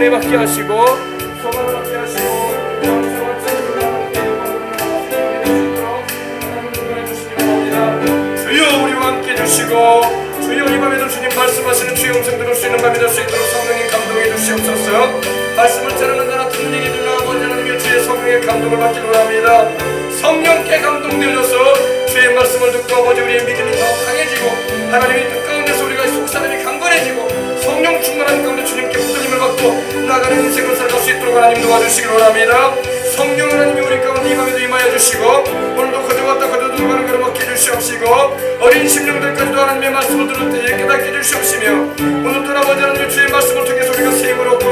은혜 받게 하시고 소망을 받게 하시고 영생을 찾는 주여 우리와 함께 해주시고 주여 이 밤에도 주님 말씀하시는 주의 음성 들을 수 있는 밤이 될 수 있도록 성령님 감동해 주시옵소서. 말씀을 전하는 자나 듣는 이들이 들으나 아버지 하나님의 주의 성령의 감동을 받기를 원합니다. 성령께 감동되어져서 주의 말씀을 듣고 아버지 우리의 믿음이 더 강해지고 하나님의 뜻 가운데서 우리가 속사람이 강건해지고 성령 충만한 가운데 주님께 붙들림을 받고 나가는 인생을 살아갈 수 있도록 하나님 도와주시기를 원합니다. 성령 하나님이 우리 가운데 이 밤에도 임하여 주시고 오늘도 거저왔다 거저도 가는 걸음 먹게 해주시옵시고 어린 심령들까지도 하나님의 말씀을 들을 때에 깨닫게 해주시옵시며 오늘도 아버지 하나님의 주의 말씀을 통해서 우리가 세임을 얻고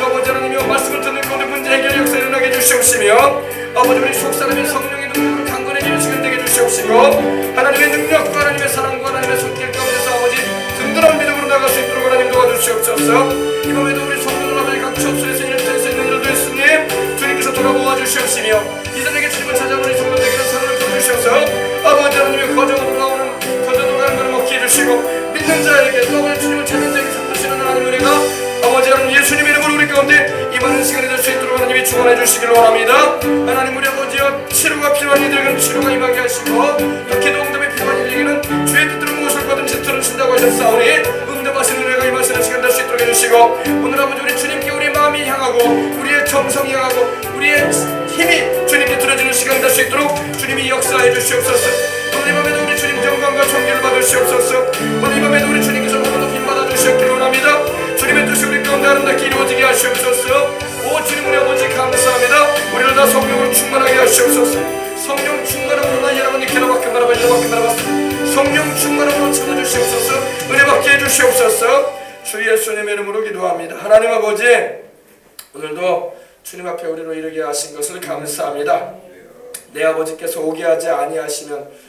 아버지 하나님의 말씀을 듣는 가운데 문제 해결 역사에 일어나게 해주시옵시며 아버지 우리 속사람의 성령의 능력으로 강건해지는 시간 되게 해주시옵시고 하나님의 능력과 하나님의 사랑과 하나님의 손길 가운데서 아버지 든든한 믿음으로 나갈 수 있도록 하나님 도와주시옵소서. 이 밤에도 우리 성도들 아버지 각 처소에서 일터에서 있는 일도 있으니 주님께서 돌아보아 주시옵시며 이들에게 주님을 찾아오는 우리 성도들에게는 사랑을 주셔서 아버지 하나님의 거저도 가는 것을 먹게 해주시고 믿는 자에게 또 아버지 주님을 찾는 자에게 선포하시는 하나님의 은혜가 아버지 하나님 예수님의 이름으로 우리 가운데 임하는 시간이 될 수 있도록 하나님이 축원해 주시기를 원합니다. 하나님 우리 아버지여 치료가 필요한 이들에게는 치료가 임하게 하시고 또 기도 응답이 필요한 이들에게는 주의 뜻대로 무엇을 받든지 들으신다고 하셨사오니 응답하시는 은혜가 임하시는 시간 될 수 있도록 해주시고 오늘 아버지 우리 주님께 우리 마음이 향하고 우리의 정성이 향하고 우리의 힘이 주님께 들어지는 시간 될 수 있도록 주님이 역사해 주시옵소서. 오늘 이 밤에도 우리 주님 정광과 존귀를 받으시옵소서. 오늘 이 밤에도 우리 주님께서 오늘 높임 받아주셨기를 원합니다. 주님의 뜻이 우리 가운데 아름답게 이루어지게 하시옵소서. 오 주님 우리 아버지 감사합니다. 우리를 다 성령으로 충만하게 하시옵소서. 성령 충만함으로 나 여러분이 개나밖에 말아봤습니다. 성령 충만함으로 채워주시옵소서. 은혜 받게 해주시옵소서. 주 예수님의 이름으로 기도합니다. 하나님 아버지 오늘도 주님 앞에 우리로 이르게 하신 것을 감사합니다. 내 아버지께서 오게 하지 아니하시면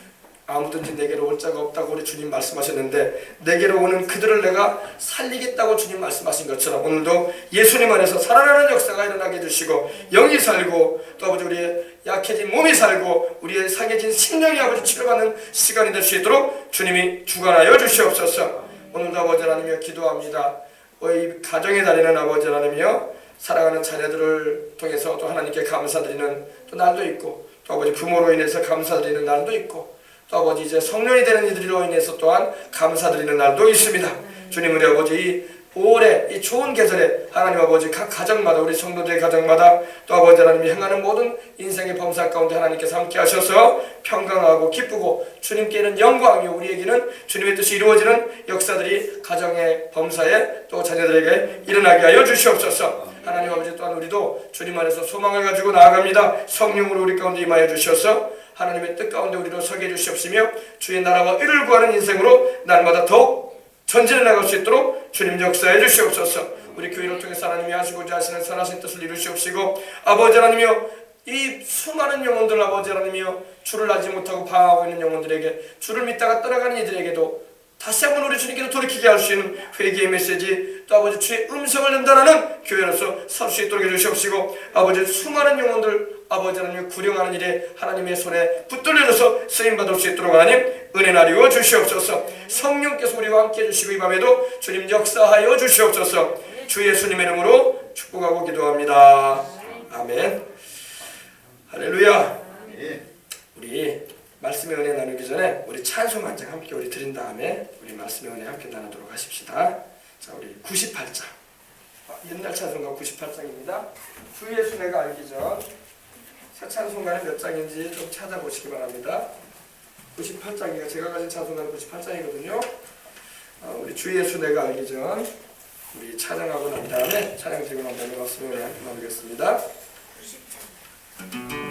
아무든지 내게로 올 자가 없다고 우리 주님 말씀하셨는데 내게로 오는 그들을 내가 살리겠다고 주님 말씀하신 것처럼 오늘도 예수님 안에서 살아나는 역사가 일어나게 해주시고 영이 살고 또 아버지 우리의 약해진 몸이 살고 우리의 상해진 심령이 아버지 치료받는 시간이 될 수 있도록 주님이 주관하여 주시옵소서. 오늘도 아버지 하나님이여 기도합니다. 이 가정에 다니는 아버지 하나님이여 사랑하는 자녀들을 통해서 또 하나님께 감사드리는 또 날도 있고 또 아버지 부모로 인해서 감사드리는 날도 있고 또 아버지 이제 성년이 되는 이들로 인해서 또한 감사드리는 날도 있습니다. 주님 우리 아버지 올해 이 좋은 계절에 하나님 아버지 각 가정마다 우리 성도들의 가정마다 또 아버지 하나님이 행하는 모든 인생의 범사 가운데 하나님께서 함께 하셔서 평강하고 기쁘고 주님께는 영광이요 우리에게는 주님의 뜻이 이루어지는 역사들이 가정의 범사에 또 자녀들에게 일어나게 하여 주시옵소서. 하나님 아버지 또한 우리도 주님 안에서 소망을 가지고 나아갑니다. 성령으로 우리 가운데 임하여 주셔서 하나님의 뜻 가운데 우리로 서게 해주시옵시며 주의 나라와 의를 구하는 인생으로 날마다 더욱 전진해 나갈 수 있도록 주님 역사해 주시옵소서. 우리 교회를 통해서 하나님이 하시고자 하시는 선하신 뜻을 이루시옵시고 아버지 하나님이여 이 수많은 영혼들 아버지 하나님이여 주를 알지 못하고 방황하고 있는 영혼들에게 주를 믿다가 떠나가는 이들에게도 다시 한번 우리 주님께로 돌이키게 할 수 있는 회개의 메시지 또 아버지 주의 음성을 전달하는 교회로서 설 수 있도록 해주시옵시고 아버지 수많은 영혼들 아버지 하나님 구령하는 일에 하나님의 손에 붙들려져서 쓰임받을 수 있도록 하나님 은혜 나리워 주시옵소서. 성령께서 우리와 함께 해주시고 이 밤에도 주님 역사하여 주시옵소서. 주 예수님의 이름으로 축복하고 기도합니다. 아멘. 할렐루야. 우리 말씀의 은혜 나누기 전에 우리 찬송 한 장 함께 우리 드린 다음에 우리 말씀의 은혜 함께 나누도록 하십시다. 자 우리 98장 옛날 찬송가 98장입니다. 주 예수 내가 알기 전 새 찬송가는 몇 장인지 좀 찾아보시기 바랍니다. 98장이가 제가 가진 찬송가는 98장이거든요. 우리 주 예수 내가 알기 전 우리 찬양하고 난 다음에 찬양 드리고 난 다음에 말씀의 은혜 함께 나누겠습니다. 90장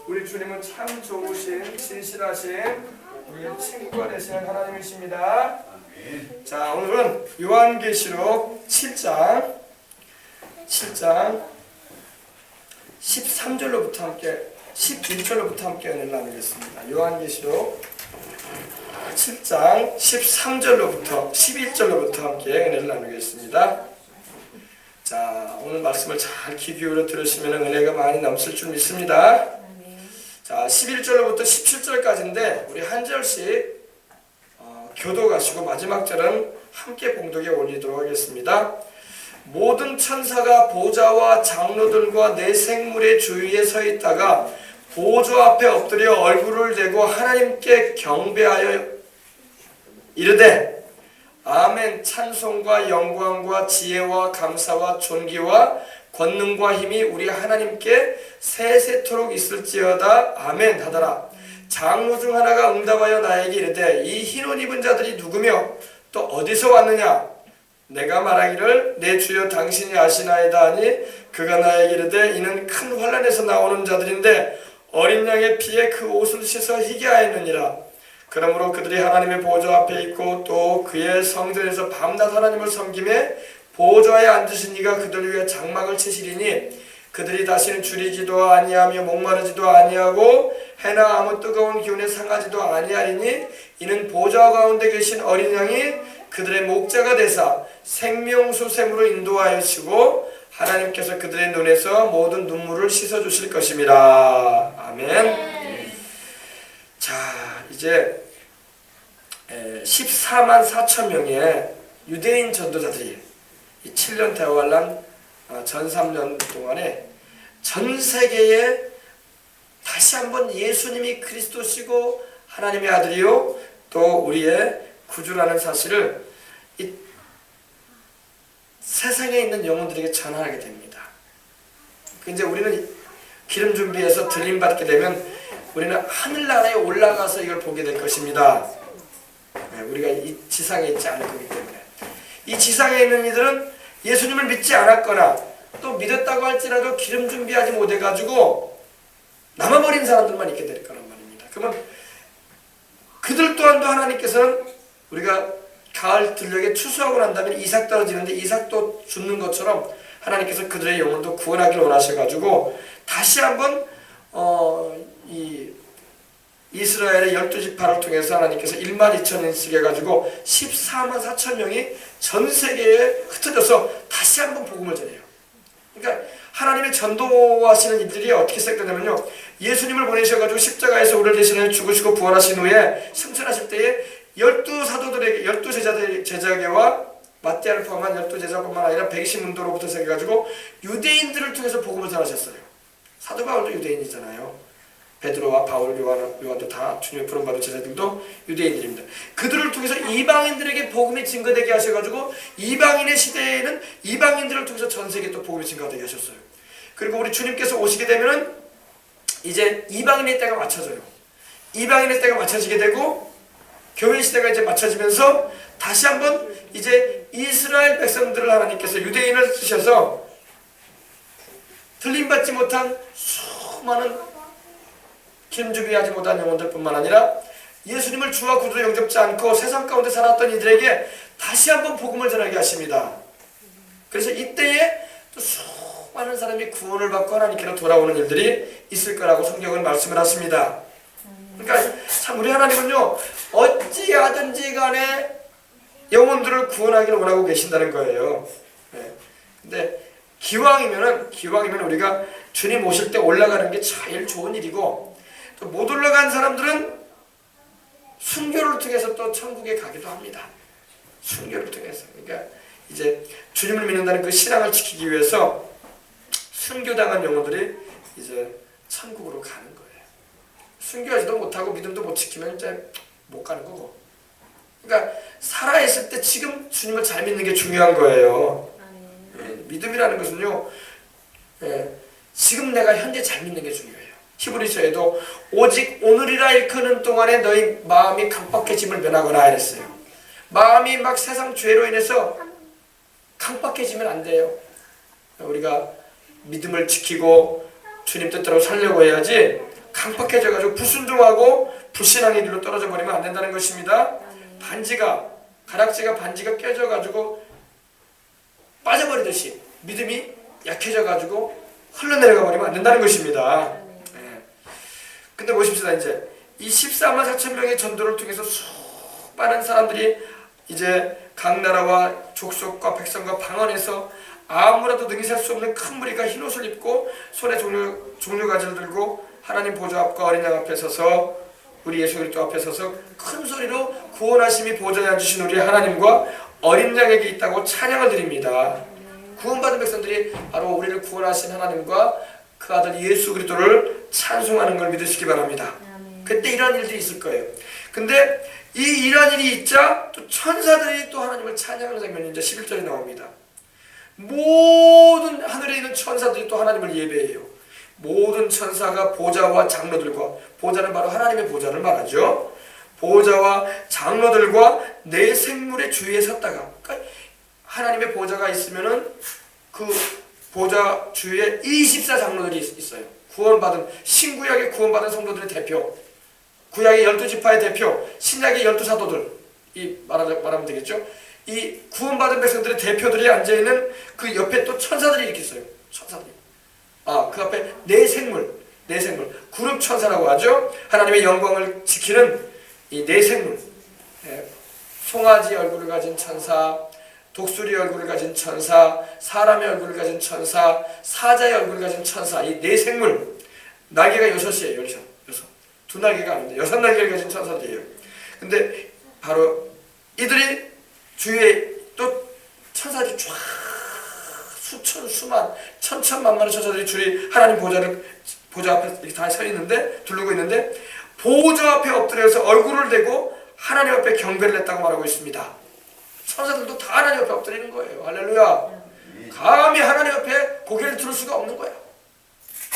우리 주님은 참 좋으신 진실하신 우리의 친구가 되시는 하나님이십니다. 자, 오늘은 요한계시록 7장 13절로부터 함께 11절로부터 함께 은혜를 나누겠습니다. 요한계시록 7장 13절로부터 11절로부터 함께 은혜를 나누겠습니다. 자, 오늘 말씀을 잘 귀 기울여 들으시면 은혜가 많이 넘칠 줄 믿습니다. 자, 11절로부터 17절까지인데 우리 한 절씩 교도가시고 마지막 절은 함께 봉독에 올리도록 하겠습니다. 모든 천사가 보좌와 장로들과 네 생물의 주위에 서 있다가 보좌 앞에 엎드려 얼굴을 대고 하나님께 경배하여 이르되 아멘. 찬송과 영광과 지혜와 감사와 존귀와 권능과 힘이 우리 하나님께 세세토록 있을지어다. 아멘 하더라. 장로 중 하나가 응답하여 나에게 이르되 이 흰옷 입은 자들이 누구며 또 어디서 왔느냐? 내가 말하기를 내 주여 당신이 아시나이다 하니 그가 나에게 이르되 이는 큰 환난에서 나오는 자들인데 어린 양의 피에 그 옷을 씻어 희게 하였느니라. 그러므로 그들이 하나님의 보좌 앞에 있고 또 그의 성전에서 밤낮 하나님을 섬기매 보좌에 앉으신 이가 그들 위해 장막을 치시리니 그들이 다시는 줄이지도 아니하며 목마르지도 아니하고 해나 아무 뜨거운 기운에 상하지도 아니하리니 이는 보좌 가운데 계신 어린 양이 그들의 목자가 되사 생명수샘으로 인도하시고 하나님께서 그들의 눈에서 모든 눈물을 씻어주실 것입니다. 아멘. 자, 이제 14만 4천 명의 유대인 전도자들이 이 7년 대환란 전 3년 동안에 전 세계에 다시 한번 예수님이 그리스도시고 하나님의 아들이요 또 우리의 구주라는 사실을 이 세상에 있는 영혼들에게 전하게 됩니다. 이제 우리는 기름 준비해서 들림 받게 되면 우리는 하늘나라에 올라가서 이걸 보게 될 것입니다. 우리가 이 지상에 있지 않을 거기 때문에 이 지상에 있는 이들은 예수님을 믿지 않았거나 또 믿었다고 할지라도 기름 준비하지 못해가지고 남아버린 사람들만 있게 될 거란 말입니다. 그러면 그들 또한도 하나님께서는 우리가 가을 들녘에 추수하고 난 다음에 이삭 떨어지는데 이삭도 죽는 것처럼 하나님께서 그들의 영혼도 구원하기를 원하셔가지고 다시 한번 이 이스라엘의 12지파를 통해서 하나님께서 1만 2천인씩 해가지고 14만 4천 명이 전 세계에 흩어져서 다시 한번 복음을 전해요. 그러니까 하나님의 전도하시는 일들이 어떻게 시작되냐면요, 예수님을 보내셔가지고 십자가에서 우리를 대신해 죽으시고 부활하신 후에 승천하실 때에 12사도들에게 12제자계와 마띠아를 포함한 12제자뿐만 아니라 120문도로부터 시작해가지고 유대인들을 통해서 복음을 전하셨어요. 사도 바울도 유대인이잖아요. 베드로와 바울, 요한도 다 주님의 부름받은 제자들도 유대인들입니다. 그들을 통해서 이방인들에게 복음이 증거되게 하셔가지고 이방인의 시대에는 이방인들을 통해서 전 세계에 또 복음이 증거되게 하셨어요. 그리고 우리 주님께서 오시게 되면은 이제 이방인의 때가 맞춰져요. 이방인의 때가 맞춰지게 되고 교회 시대가 이제 맞춰지면서 다시 한번 이제 이스라엘 백성들을 하나님께서 유대인을 쓰셔서 들림받지 못한 수많은 기름주비하지 못한 영혼들뿐만 아니라 예수님을 주와 구주로 영접지 않고 세상 가운데 살았던 이들에게 다시 한번 복음을 전하게 하십니다. 그래서 이때에 또 수많은 사람이 구원을 받고 하나님께로 돌아오는 일들이 있을 거라고 성경은 말씀을 하십니다. 그러니까 참 우리 하나님은요, 어찌하든지 간에 영혼들을 구원하기를 원하고 계신다는 거예요. 네. 근데 기왕이면 우리가 주님 오실 때 올라가는 게 제일 좋은 일이고, 또 못 올라간 사람들은 순교를 통해서 또 천국에 가기도 합니다. 순교를 통해서. 그러니까 이제 주님을 믿는다는 그 신앙을 지키기 위해서 순교당한 영혼들이 이제 천국으로 가는 거예요. 순교하지도 못하고 믿음도 못 지키면 이제 못 가는 거고. 그러니까 살아있을 때 지금 주님을 잘 믿는 게 중요한 거예요. 믿음이라는 것은요, 지금 내가 현재 잘 믿는 게 중요해요. 히브리서에도 오직 오늘이라 일컫는 동안에 너희 마음이 강박해짐을 면하거나 이랬어요. 마음이 막 세상 죄로 인해서 강박해지면 안 돼요. 우리가 믿음을 지키고 주님 뜻대로 살려고 해야지 강박해져가지고 불순종하고 불신앙의 길로 떨어져 버리면 안 된다는 것입니다. 가락지가 반지가 깨져가지고 빠져버리듯이 믿음이 약해져가지고 흘러내려가 버리면 안 된다는 것입니다. 근데 보십시다. 이제 이 14만 4천 명의 전도를 통해서 수많은 사람들이 이제 각 나라와 족속과 백성과 방언에서 아무라도 능히 셀 수 없는 큰 무리가 흰 옷을 입고 손에 종려가지를 들고 하나님 보좌 앞과 어린 양 앞에 서서 우리 예수 그리스도 앞에 서서 큰 소리로 구원하심이 보좌에 앉으신 우리 하나님과 어린 양에게 있다고 찬양을 드립니다. 구원받은 백성들이 바로 우리를 구원하신 하나님과 그 아들 예수 그리스도를 찬송하는 걸 믿으시기 바랍니다. 그때 이런 일들이 있을 거예요. 근데 이런 일이 있자 또 천사들이 또 하나님을 찬양하는 장면이 이제 11절에 나옵니다. 모든 하늘에 있는 천사들이 또 하나님을 예배해요. 모든 천사가 보좌와 장로들과, 보좌는 바로 하나님의 보좌를 말하죠. 보좌와 장로들과 내 생물의 주위에 섰다가, 그러니까 하나님의 보좌가 있으면은 그 보좌 주위에 24장로들이 있어요. 구원받은, 신구약의 구원받은 성도들의 대표, 구약의 12지파의 대표, 신약의 12사도들, 말하면 되겠죠. 이 구원받은 백성들의 대표들이 앉아있는 그 옆에 또 천사들이 이렇게 있어요. 천사들이. 그 앞에 네 생물, 그룹 천사라고 하죠. 하나님의 영광을 지키는 이 네 생물. 송아지 얼굴을 가진 천사, 독수리 얼굴을 가진 천사, 사람의 얼굴을 가진 천사, 사자의 얼굴을 가진 천사, 이 네 생물. 날개가 6이에요. 6. 두 날개가 아닌데 6날개를 가진 천사들이에요. 근데 바로 이들이 주위에 또 천사들이 쫙 수천 수만 천천만만의 천사들이 줄이 하나님 보좌 앞에 이렇게 다 서 있는데, 두르고 있는데, 보좌 앞에 엎드려서 얼굴을 대고 하나님 앞에 경배를 했다고 말하고 있습니다. 천사들도 다 하나님 앞에 엎드리는 거예요. 할렐루야. 감히 하나님 앞에 고개를 들을 수가 없는 거야.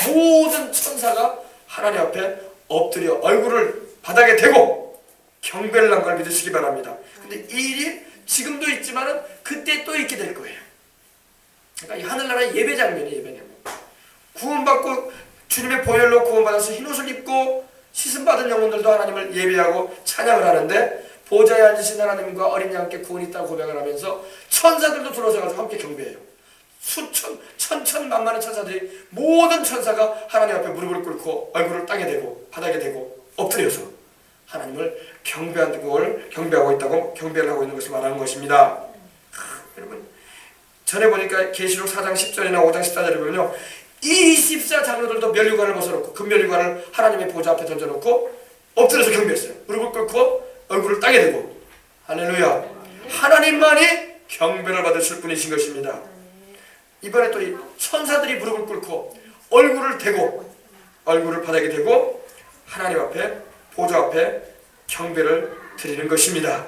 모든 천사가 하나님 앞에 엎드려 얼굴을 바닥에 대고 경배를 한 걸 믿으시기 바랍니다. 근데 이 일이 지금도 있지만은 그때 또 있게 될 거예요. 그러니까 이 하늘나라의 예배 장면이에요. 예배 장면. 구원받고 주님의 보혈로 구원받아서 흰옷을 입고 시슴받은 영혼들도 하나님을 예배하고 찬양을 하는데, 보좌에 앉으신 하나님과 어린 양께 구원이 있다고 고백을 하면서 천사들도 들어서가지고 함께 경배해요. 천천만만한 천사들이, 모든 천사가 하나님 앞에 무릎을 꿇고 얼굴을 땅에 대고 바닥에 대고 엎드려서 하나님을 경배하고 있다고, 경배를 하고 있는 것을 말하는 것입니다. 여러분, 전에 보니까 계시록 4장 10절이나 5장 14절에 보면요, 이 24장로들도 면류관을 벗어놓고 금면류관을 하나님의 보좌 앞에 던져놓고 엎드려서 경배했어요. 무릎을 꿇고 얼굴을 땅에 대고. 할렐루야. 하나님만이 경배를 받으실 분이신 것입니다. 이번에 또 이 천사들이 무릎을 꿇고 얼굴을 대고, 얼굴을 바닥에 대고 하나님 앞에, 보좌 앞에 경배를 드리는 것입니다.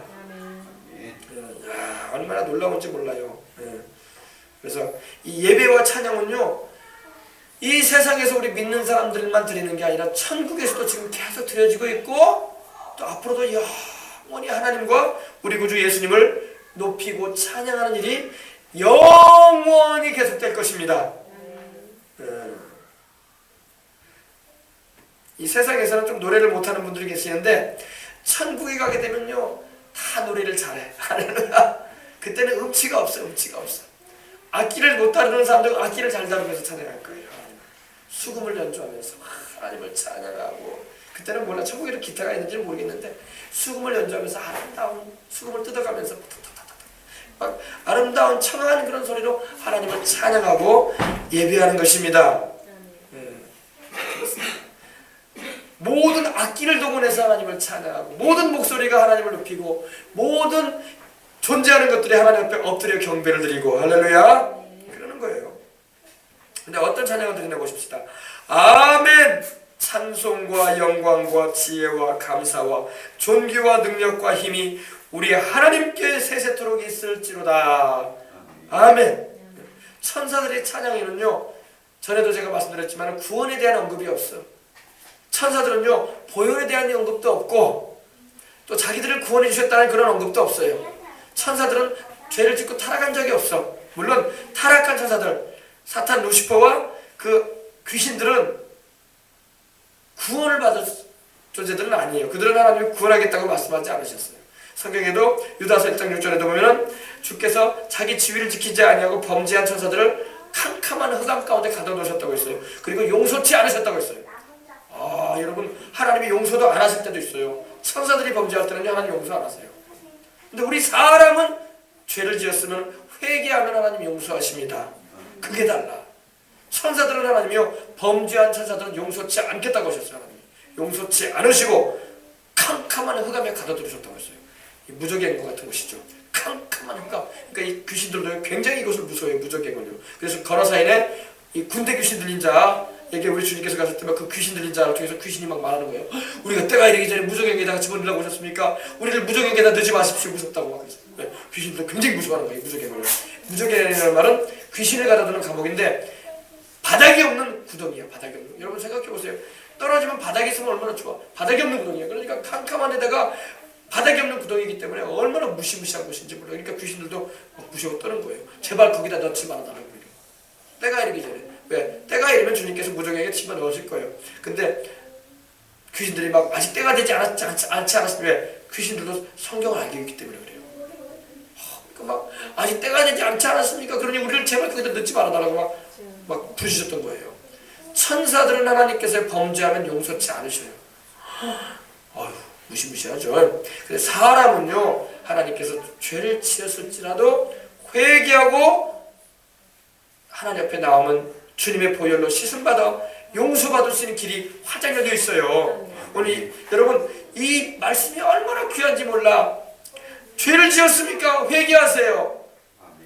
얼마나 놀라운지 몰라요. 그래서 이 예배와 찬양은요, 이 세상에서 우리 믿는 사람들만 드리는 게 아니라 천국에서도 지금 계속 드려지고 있고 또 앞으로도 영원히 하나님과 우리 구주 예수님을 높이고 찬양하는 일이 영원히 계속될 것입니다. 이 세상에서는 좀 노래를 못하는 분들이 계시는데 천국에 가게 되면요 다 노래를 잘해. 그때는 음치가 없어. 악기를 못 다루는 사람들은 악기를 잘 다루면서 찬양할 거예요. 수금을 연주하면서 하나님을 찬양하고, 그때는 몰라 천국에도 기타가 있는지는 모르겠는데 수금을 연주하면서 아름다운 수금을 뜯어가면서 막 아름다운 청아한 그런 소리로 하나님을 찬양하고 예배하는 것입니다. 모든 악기를 동원해서 하나님을 찬양하고 모든 목소리가 하나님을 높이고 모든 존재하는 것들이 하나님 앞에 엎드려 경배를 드리고 할렐루야 그러는 거예요. 근데 어떤 찬양을 드리나 보십시다. 아멘. 찬송과 영광과 지혜와 감사와 존귀와 능력과 힘이 우리 하나님께 세세토록 있을지로다. 아멘. 천사들의 찬양에는요 전에도 제가 말씀드렸지만 구원에 대한 언급이 없어. 천사들은요 보혈에 대한 언급도 없고 또 자기들을 구원해 주셨다는 그런 언급도 없어요. 천사들은 죄를 짓고 타락한 적이 없어. 물론 타락한 천사들 사탄 루시퍼와 그 귀신들은 구원을 받을 존재들은 아니에요. 그들은 하나님이 구원하겠다고 말씀하지 않으셨어요. 성경에도 유다서 1장 6절에도 보면은 주께서 자기 지위를 지키지 아니하고 범죄한 천사들을 캄캄한 흑암 가운데 가둬놓으셨다고 했어요. 그리고 용서치 않으셨다고 했어요. 여러분 하나님이 용서도 안 하실 때도 있어요. 천사들이 범죄할 때는 하나님 용서 안 하세요. 근데 우리 사람은 죄를 지었으면 회개하면 하나님 용서하십니다. 그게 달라. 천사들은 하나님이요 범죄한 천사들은 용서치 않겠다고 하셨어요. 하나님이 용서치 않으시고 캄캄한 흑암에 가둬두셨다고 했어요. 무적행거 같은 곳이죠. 캄캄한 흑암. 그러니까 이 귀신들도 굉장히 이것을 무서워해요. 무적행거요. 그래서 걸어사인에 이 군대 귀신 들린 자에게 우리 주님께서 가실 때만 그 귀신 들린 자를 통해서 귀신이 막 말하는 거예요. 우리가 때가 이르기 전에 무적행에다가 집어넣으려고 오셨습니까? 우리를 무적행에다 넣지 마십시오. 무섭다고 막 그랬어요. 네, 귀신들도 굉장히 무서워하는 거예요. 무적행을. 무적행이라는 말은 귀신을 가둬두는 감옥인데 바닥이 없는 구덩이야. 바닥이 없는. 여러분 생각해보세요. 떨어지면 바닥이 있으면 얼마나 좋아. 바닥이 없는 구덩이야. 그러니까 캄캄한 데다가 바닥이 없는 구덩이이기 때문에 얼마나 무시무시한 곳인지 몰라. 그러니까 귀신들도 막 무시하고 떠는 거예요. 제발 거기다 넣지 말아달라고 그래요. 때가 이르기 전에. 왜? 때가 이르면 주님께서 무적에게 치마 넣으실 거예요. 근데 귀신들이 막 아직 때가 되지 않지 않았을 때 귀신들도 성경을 알고 있기 때문에 그래요. 그러니까 막 아직 때가 되지 않지 않았습니까? 그러니 우리를 제발 거기다 넣지 말아달라고 막 부르셨던 거예요. 천사들은 하나님께서 범죄하면 용서치 않으셔요. 아유 무시무시하죠. 근데 사람은요 하나님께서 죄를 지었을지라도 회개하고 하나님 앞에 나오면 주님의 보혈로 씻음받아 용서받을 수 있는 길이 활짝 열려 있어요. 오늘 여러분 이 말씀이 얼마나 귀한지 몰라. 죄를 지었습니까? 회개하세요.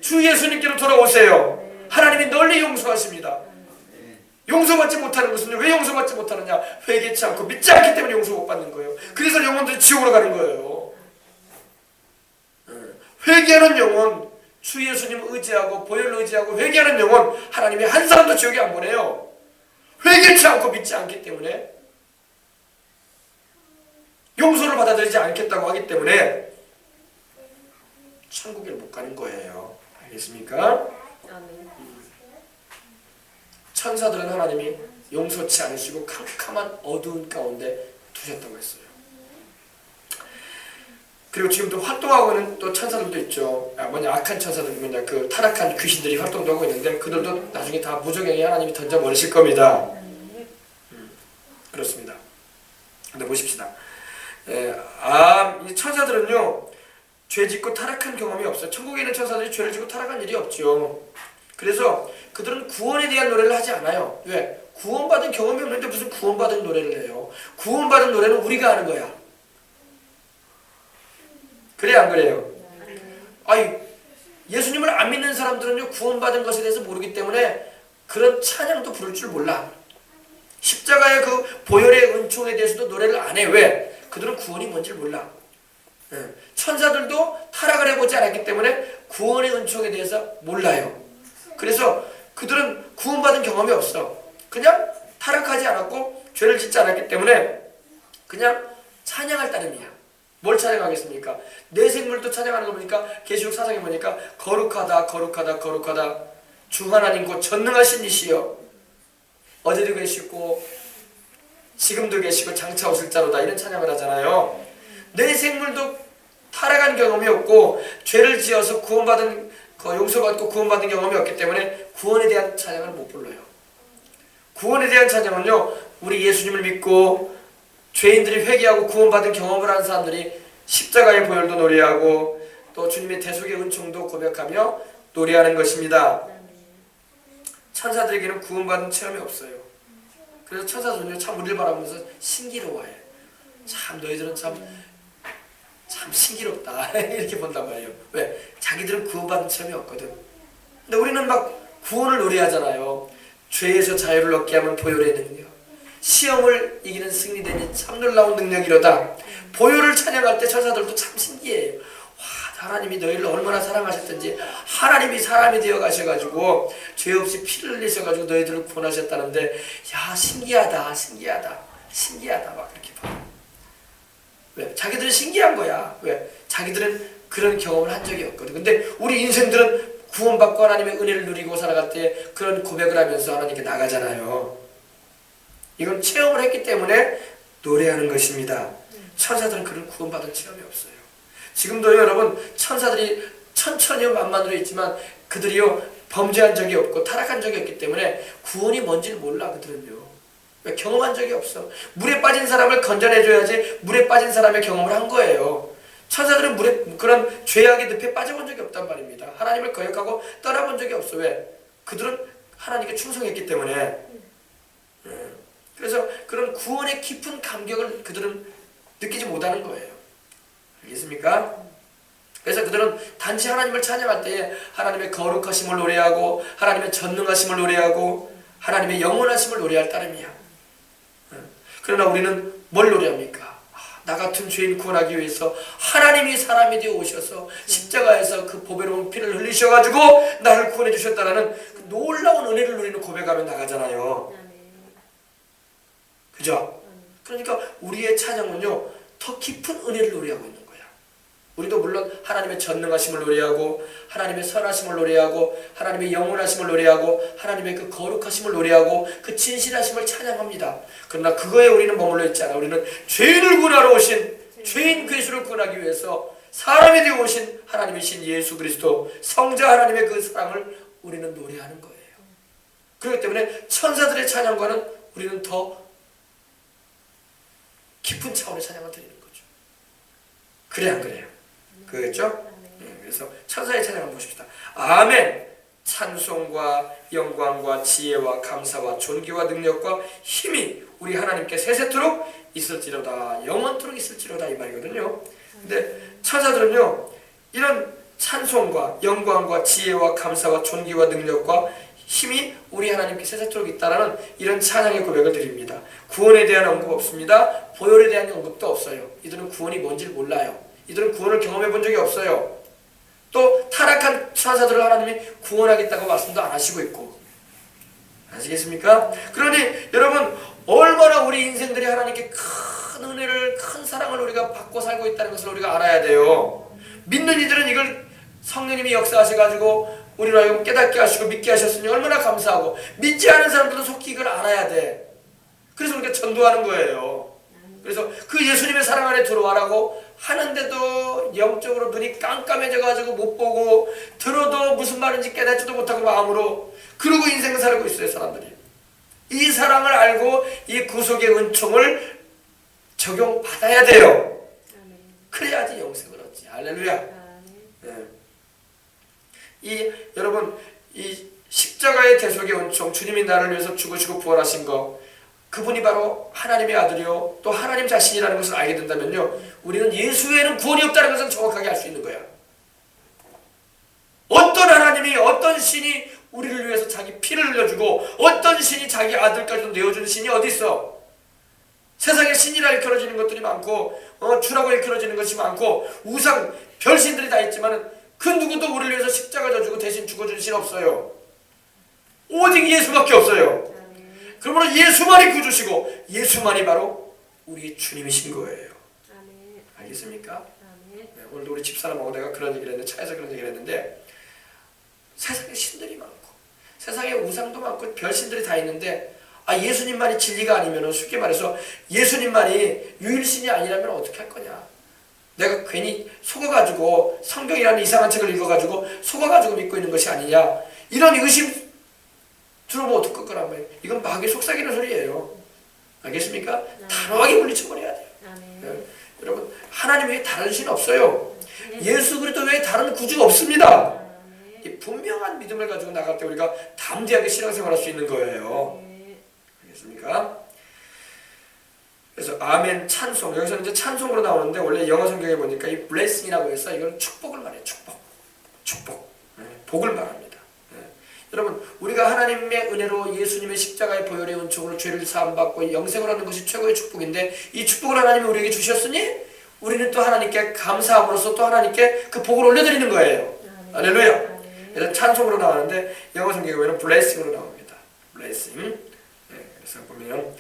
주 예수님께로 돌아오세요. 하나님이 널리 용서하십니다. 용서받지 못하는 것은 왜 용서받지 못하느냐? 회개치 않고 믿지 않기 때문에 용서 못 받는 거예요. 그래서 영혼들이 지옥으로 가는 거예요. 회개하는 영혼, 주 예수님 의지하고 보혈로 의지하고 회개하는 영혼 하나님이 한 사람도 지옥에 안 보내요. 회개치 않고 믿지 않기 때문에 용서를 받아들이지 않겠다고 하기 때문에 천국에 못 가는 거예요. 알겠습니까? 천사들은 하나님이 용서치 않으시고 캄캄한 어두운 가운데 두셨다고 했어요. 그리고 지금도 활동하고 있는 또 천사들도 있죠. 뭐냐 악한 천사들, 뭐냐 그 타락한 귀신들이 활동도 하고 있는데 그들도 나중에 다 무적행에 하나님이 던져버리실 겁니다. 그렇습니다. 근데 보십시다. 이 천사들은요 죄 짓고 타락한 경험이 없어요. 천국에 있는 천사들이 죄를 짓고 타락한 일이 없죠. 그래서 그들은 구원에 대한 노래를 하지 않아요. 왜? 구원받은 경험이 없는데 무슨 구원받은 노래를 해요. 구원받은 노래는 우리가 하는 거야. 그래 안 그래요? 아니 예수님을 안 믿는 사람들은요 구원받은 것에 대해서 모르기 때문에 그런 찬양도 부를 줄 몰라. 십자가의 그 보혈의 은총에 대해서도 노래를 안 해. 왜? 그들은 구원이 뭔지 몰라. 천사들도 타락을 해보지 않았기 때문에 구원의 은총에 대해서 몰라요. 그래서 그들은 구원받은 경험이 없어. 그냥 타락하지 않았고 죄를 짓지 않았기 때문에 그냥 찬양할 따름이야. 뭘 찬양하겠습니까? 내 생물도 찬양하는 거 보니까 계시록 4장에 보니까 거룩하다 거룩하다 거룩하다 주 하나님 곧 전능하신 이시여, 어제도 계시고 지금도 계시고 장차 오실 자로다, 이런 찬양을 하잖아요. 내 생물도 타락한 경험이 없고 죄를 지어서 구원받은 용서받고 구원받은 경험이 없기 때문에 구원에 대한 찬양을 못 불러요. 구원에 대한 찬양은요, 우리 예수님을 믿고 죄인들이 회개하고 구원받은 경험을 하는 사람들이 십자가의 보혈도 노래하고 또 주님의 대속의 은총도 고백하며 노래하는 것입니다. 천사들에게는 구원받은 체험이 없어요. 그래서 천사들은요, 참 우리를 바라보면서 신기로워해. 참 너희들은 참 신기롭다 이렇게 본단 말이에요. 왜? 자기들은 구원받은 체험이 없거든. 근데 우리는 막 구원을 노래하잖아요. 죄에서 자유를 얻게 하면 보혈의 능력, 시험을 이기는 승리되니 참 놀라운 능력이로다. 보혈을 찬양할 때 천사들도 참 신기해요. 와, 하나님이 너희를 얼마나 사랑하셨던지, 하나님이 사람이 되어 가셔가지고 죄 없이 피를 흘리셔가지고 너희들을 구원하셨다는데, 야, 신기하다 신기하다 신기하다 막 그렇게 봐. 왜? 자기들은 신기한 거야. 왜? 자기들은 그런 경험을 한 적이 없거든. 근데 우리 인생들은 구원받고 하나님의 은혜를 누리고 살아갈 때 그런 고백을 하면서 하나님께 나가잖아요. 이건 체험을 했기 때문에 노래하는 것입니다. 천사들은 그런 구원받은 체험이 없어요. 지금도 여러분, 천사들이 천천히요 만만으로 있지만 그들이요 범죄한 적이 없고 타락한 적이 없기 때문에 구원이 뭔지를 몰라. 그들은요, 왜? 경험한 적이 없어. 물에 빠진 사람을 건져내줘야지 물에 빠진 사람의 경험을 한 거예요. 천사들은 물에 그런 죄악의 늪에 빠져본 적이 없단 말입니다. 하나님을 거역하고 떠나본 적이 없어. 왜? 그들은 하나님께 충성했기 때문에. 그래서 그런 구원의 깊은 감격을 그들은 느끼지 못하는 거예요. 알겠습니까? 그래서 그들은 단지 하나님을 찬양할 때에 하나님의 거룩하심을 노래하고 하나님의 전능하심을 노래하고 하나님의 영원하심을 노래할 따름이야. 그러나 우리는 뭘 노래합니까? 나 같은 죄인 구원하기 위해서 하나님이 사람이 되어 오셔서 십자가에서 그 보배로운 피를 흘리셔가지고 나를 구원해 주셨다는 그 놀라운 은혜를 누리는 고백하며 나가잖아요. 그죠? 그러니까 우리의 찬양은요, 더 깊은 은혜를 노래하고 있는 거야. 우리도 물론 하나님의 전능하심을 노래하고 하나님의 선하심을 노래하고 하나님의 영원하심을 노래하고 하나님의 그 거룩하심을 노래하고 그 진실하심을 찬양합니다. 그러나 그거에 우리는 머물러 있지 않아. 우리는 죄인을 구원하러 오신, 죄인 괴수를 구원하기 위해서 사람이 되어 오신 하나님이신 예수 그리스도 성자 하나님의 그 사랑을 우리는 노래하는 거예요. 그렇기 때문에 천사들의 찬양과는 우리는 더 깊은 차원의 찬양을 드리는 거죠. 그래 안 그래요? 그렇죠? 그래서 천사의 찬양 한번 보십시다. 아멘. 찬송과 영광과 지혜와 감사와 존귀와 능력과 힘이 우리 하나님께 세세토록 있을지로다, 영원토록 있을지로다, 이 말이거든요. 근데 천사들은요, 이런 찬송과 영광과 지혜와 감사와 존귀와 능력과 힘이 우리 하나님께 세세토록 있다라는 이런 찬양의 고백을 드립니다. 구원에 대한 언급 없습니다. 보혈에 대한 언급도 없어요. 이들은 구원이 뭔지를 몰라요. 이들은 구원을 경험해 본 적이 없어요. 또 타락한 천사들을 하나님이 구원하겠다고 말씀도 안 하시고 있고. 아시겠습니까? 그러니 여러분, 얼마나 우리 인생들이 하나님께 큰 은혜를, 큰 사랑을 우리가 받고 살고 있다는 것을 우리가 알아야 돼요. 믿는 이들은 이걸 성령님이 역사하셔가지고 우리로 하여금 깨닫게 하시고 믿게 하셨으니 얼마나 감사하고, 믿지 않은 사람들도 속히 이걸 알아야 돼. 그래서 우리가 전도하는 거예요. 그래서 그 예수님의 사랑 안에 들어와라고 하는데도 영적으로 눈이 깜깜해져가지고 못 보고, 들어도 무슨 말인지 깨닫지도 못하고 마음으로 그러고 인생을 살고 있어요. 사람들이 이 사랑을 알고 이 구속의 은총을 적용받아야 돼요. 그래야지 영생을 얻지. 할렐루야. 네. 여러분, 이 십자가의 대속의 은총, 주님이 나를 위해서 죽으시고 부활하신 거, 그분이 바로 하나님의 아들이요 또 하나님 자신이라는 것을 알게 된다면요, 우리는 예수 외에는 구원이 없다는 것을 정확하게 알 수 있는 거야. 어떤 하나님이, 어떤 신이 우리를 위해서 자기 피를 흘려주고 어떤 신이 자기 아들까지도 내어준 신이 어디 있어? 세상에 신이라 일컬어지는 것들이 많고 주라고 일컬어지는 것이 많고 우상 별신들이 다 있지만 그 누구도 우리를 위해서 십자가 져주고 대신 죽어준 신 없어요. 오직 예수밖에 없어요. 바로 예수만이 구주시고 예수만이 바로 우리 주님이신 거예요. 아멘. 알겠습니까? 아멘. 네, 오늘도 우리 집사람하고 내가 그런 얘기를 했는데, 차에서 그런 얘기를 했는데, 세상에 신들이 많고 세상에 우상도 많고 별신들이 다 있는데, 예수님만이 진리가 아니면, 쉽게 말해서 예수님만이 유일신이 아니라면 어떻게 할 거냐. 내가 괜히 속아가지고 성경이라는 이상한 책을 읽어가지고 속아가지고 믿고 있는 것이 아니냐, 이런 의심 들어보면 어떡할 거란 말이에요. 이건 마귀 속삭이는 소리예요. 알겠습니까? 단호하게 물리쳐버려야 돼요. 네. 여러분, 하나님 외에 다른 신 없어요. 예수 그리스도 외에 다른 구주가 없습니다. 이 분명한 믿음을 가지고 나갈 때 우리가 담대하게 신앙생활할 수 있는 거예요. 알겠습니까? 그래서 아멘 찬송, 여기서는 이제 찬송으로 나오는데, 원래 영어 성경에 보니까 이 blessing이라고 해서 이건 축복을 말해요. 축복, 복을 말합니다. 여러분, 우리가 하나님의 은혜로 예수님의 십자가의 보혈의 은총으로 죄를 사함받고 영생을 하는 것이 최고의 축복인데, 이 축복을 하나님이 우리에게 주셨으니 우리는 또 하나님께 감사함으로써 또 하나님께 그 복을 올려드리는 거예요. 할렐루야. 그래서 찬송으로 나오는데 영어 성경에 보면 blessing으로 나옵니다. blessing. 그래서 보면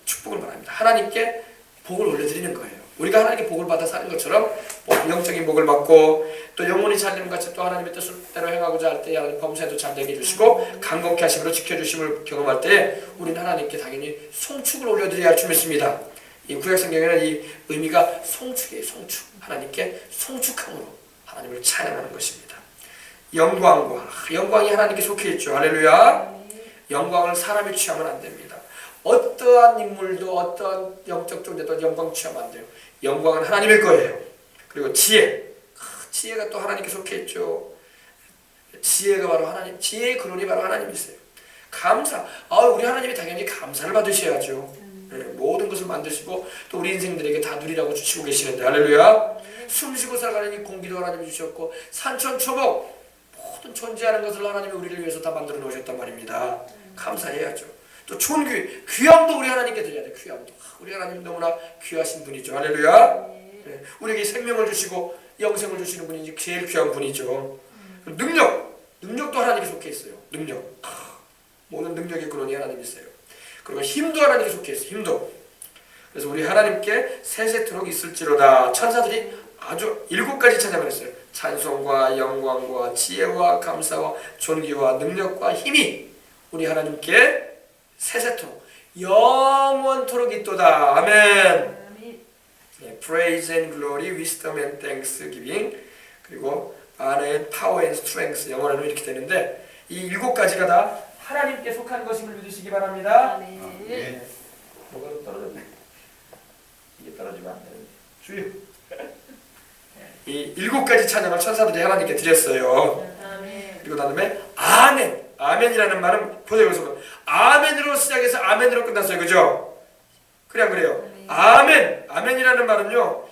축복을 말합니다. 하나님께 복을 올려드리는 거예요. 우리가 하나님께 복을 받아 사는 것처럼 영적인 복을 받고, 또 영혼이 잘됨 같이 또 하나님의 뜻대로 행하고자 할 때 하나님 범사에도 잘되게 해주시고 강건케 하심으로 지켜주심을 경험할 때 우리는 하나님께 당연히 송축을 올려드려야 할 줄 믿습니다. 이 구약 성경에는 이 의미가 송축이에요. 송축. 하나님께 송축함으로 하나님을 찬양하는 것입니다. 영광이 하나님께 속해 있죠. 할렐루야. 영광을 사람이 취하면 안 됩니다. 어떠한 인물도 어떠한 영적 존재도 영광 취하면 안 돼요. 영광은 하나님의 거예요. 그리고 지혜가 또 하나님께 속해 있죠. 지혜가 바로 하나님, 지혜의 근원이 바로 하나님이세요. 감사, 우리 하나님이 당연히 감사를 받으셔야죠. 모든 것을 만드시고 또 우리 인생들에게 다 누리라고 주시고 계시는데, 할렐루야. 숨쉬고 살아가는 이 공기도 하나님이 주셨고, 산천초목 모든 존재하는 것을 하나님이 우리를 위해서 다 만들어 놓으셨단 말입니다. 감사해야죠. 또 좋은 귀함도 우리 하나님께 드려야 돼. 귀함도 우리 하나님 너무나 귀하신 분이죠. 할렐루야. 우리에게 생명을 주시고 영생을 주시는 분이 제일 귀한 분이죠. 능력도 하나님께 속해 있어요. 모든 능력의 근원이 하나님이세요. 그리고 힘도 하나님께 속해 있어요. 힘도. 그래서 우리 하나님께 세세토록 있을지로다. 천사들이 아주 7가지 찬양을 했어요. 찬송과 영광과 지혜와 감사와 존귀와 능력과 힘이 우리 하나님께 세세토록 영원토록 있도다. 아멘. Praise and glory, wisdom and thanksgiving, 그리고 honor and power and strength, 영어로는 이렇게 되는데, 이 7가지가 다 하나님께 속한 것임을 믿으시기 바랍니다. 네. 뭐가 떨어졌네. 이게 떨어지면 안 되는데. 주여. 이 7가지 찬양을 천사들이 하나님께 드렸어요. 그리고 다음에 아멘이라는 말은 보세요. 여기서 아멘으로 시작해서 아멘으로 끝났어요. 그죠? 그래 안 그래요? 아멘이라는 말은요,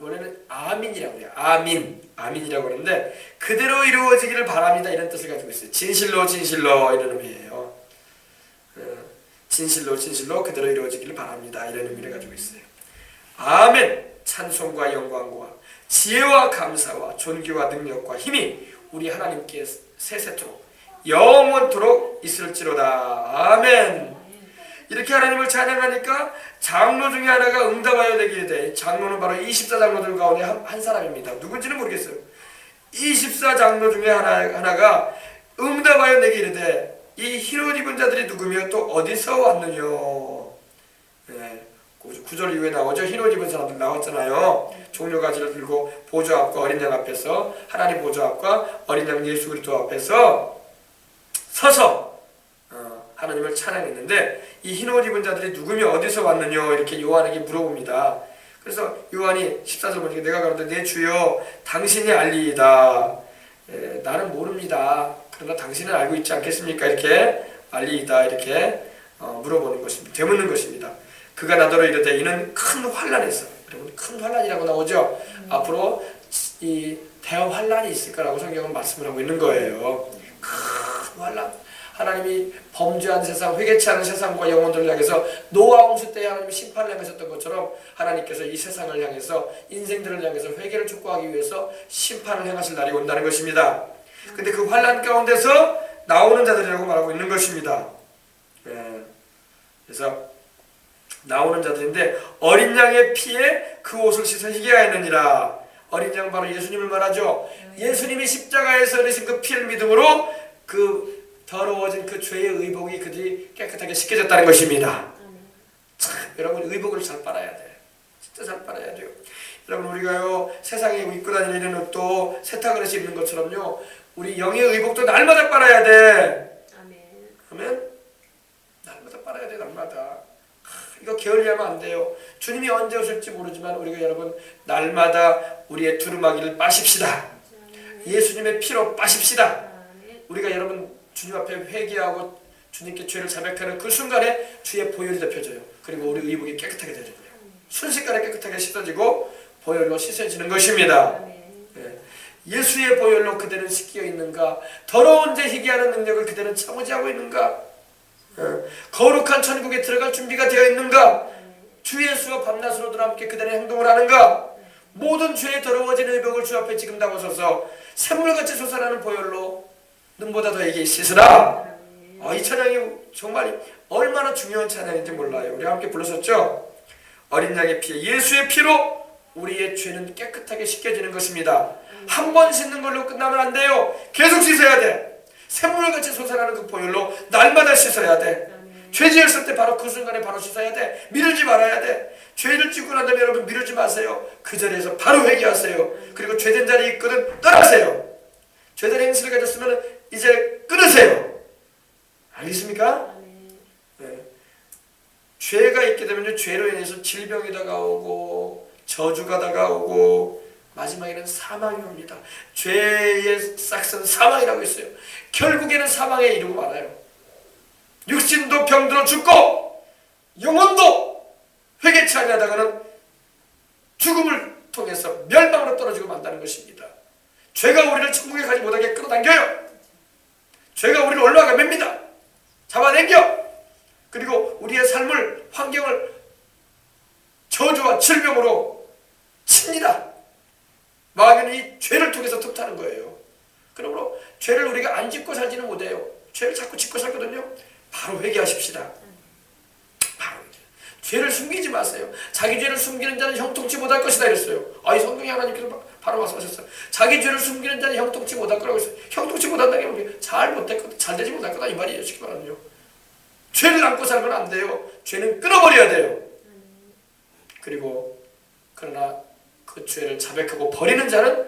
원래는 아민이라고 해요. 아민이라고 하는데, 그대로 이루어지기를 바랍니다, 이런 뜻을 가지고 있어요. 진실로 이런 의미예요. 진실로 그대로 이루어지기를 바랍니다, 이런 의미를 가지고 있어요. 아멘. 찬송과 영광과 지혜와 감사와 존귀와 능력과 힘이 우리 하나님께 세세토록 영원토록 있을지로다. 아멘. 이렇게 하나님을 찬양하니까 장로 중에 하나가 응답하여 되기에 돼. 장로는 바로 24장로들 가운데 한 사람입니다. 누군지는 모르겠어요. 24장로 중에 하나가 응답하여 되기에 돼. 이 흰옷 입은 자들이 누구며 또 어디서 왔느냐. 네. 9절 이후에 나오죠. 흰옷 입은 사람들 나왔잖아요. 종려가지를 들고 보좌 앞과 어린 양 앞에서, 하나님 보좌 앞과 어린 양 예수 그리스도 앞에서 서서 하나님을 찬양했는데, 이 흰옷 입은 자들이 누구며 어디서 왔느냐 이렇게 요한에게 물어봅니다. 그래서 요한이 14절 보니까 내가 가로되 내 주여 당신이 알리이다. 나는 모릅니다. 그러나 당신은 알고 있지 않겠습니까? 이렇게 알리이다. 이렇게 물어보는 것입니다. 되묻는 것입니다. 그가 나더러 이르되 이는 큰 환난에서, 여러분 큰 환난이라고 나오죠. 앞으로 이 대환란이 있을 거라고 성경은 말씀을 하고 있는 거예요. 큰 환난. 하나님이 범죄한 세상, 회개치 않은 세상과 영혼들을 향해서 노아 홍수 때 하나님이 심판을 행하셨던 것처럼 하나님께서 이 세상을 향해서, 인생들을 향해서 회개를 촉구하기 위해서 심판을 행하실 날이 온다는 것입니다. 근데 그 환난 가운데서 나오는 자들이라고 말하고 있는 것입니다. 예. 그래서 나오는 자들인데 어린 양의 피에 그 옷을 씻어 희게 하였느니라. 어린 양 바로 예수님을 말하죠. 예수님이 십자가에서 흘리신 그 피를 믿음으로 그 더러워진 그 죄의 의복이 그들이 깨끗하게 씻겨졌다는 것입니다. 참, 여러분 의복을 잘 빨아야 돼. 진짜 잘 빨아야 돼요. 여러분 우리가요 세상에 입고 다니는 옷도 세탁을 해서 입는 것처럼요 우리 영의 의복도 날마다 빨아야 돼. 아멘. 날마다 빨아야 돼. 날마다. 이거 게을리하면 안 돼요. 주님이 언제 오실지 모르지만 우리가 여러분 날마다 우리의 두루마기를 빠십시다. 예수님의 피로 빠십시다. 우리가 여러분 주님 앞에 회개하고 주님께 죄를 자백하는 그 순간에 주의 보혈이 덮여져요. 그리고 우리 의복이 깨끗하게 되어져요. 순식간에 깨끗하게 씻어지고 보혈로 씻어지는 것입니다. 예수의 보혈로 그대는 씻겨 있는가? 더러운 죄 희게 하는 능력을 그대는 참으지 하고 있는가? 거룩한 천국에 들어갈 준비가 되어 있는가? 주 예수와 밤낮으로 함께 그대는 행동을 하는가? 모든 죄에 더러워진 의복을 주 앞에 지금 담아서서 샘물같이 솟아나는 보혈로 눈보다 더에게 씻으라. 이 찬양이 정말 얼마나 중요한 찬양인지 몰라요. 우리 함께 불렀었죠? 어린 양의 피, 예수의 피로 우리의 죄는 깨끗하게 씻겨지는 것입니다. 한 번 씻는 걸로 끝나면 안 돼요. 계속 씻어야 돼. 샘물같이 솟아나는 그 보혈로 날마다 씻어야 돼. 죄 지었을 때 바로 그 순간에 바로 씻어야 돼. 미루지 말아야 돼. 죄를 짓고 난 다음에 여러분 미루지 마세요. 그 자리에서 바로 회개하세요. 그리고 죄된 자리에 있거든 떠나세요. 죄된 행실을 가졌으면 이제 끊으세요. 알겠습니까? 네. 죄가 있게 되면 죄로 인해서 질병이 다가오고 저주가 다가오고 마지막에는 사망이 옵니다. 죄의 싹은 사망이라고 했어요. 결국에는 사망에 이르고 말아요. 육신도 병들어 죽고 영혼도 회개치 아니하다가는 죽음을 통해서 멸망으로 떨어지고 만다는 것입니다. 죄가 우리를 천국에 가지 못하게 끌어당겨요. 죄가 우리를 올라가 맵니다. 잡아당겨. 그리고 우리의 삶을 환경을 저주와 질병으로 칩니다. 마귀는 이 죄를 통해서 톱타는 거예요. 그러므로 죄를 우리가 안 짓고 살지는 못해요. 죄를 자꾸 짓고 살거든요. 바로 회개하십시다. 바로 죄를 숨기지 마세요. 자기 죄를 숨기는 자는 형통치 못할 것이다 이랬어요. 이 성경이 하나님께서 바로 말씀하셨어요. 자기 죄를 숨기는 자는 형통치 못할 거라고 했어요. 형통치 못한다는 게 잘 못했거든, 잘 되지 못할 거다 이 말이에요. 쉽게 말하면요. 죄를 안고 살면 안 돼요. 죄는 끊어버려야 돼요. 그리고 그러나 그 죄를 자백하고 버리는 자는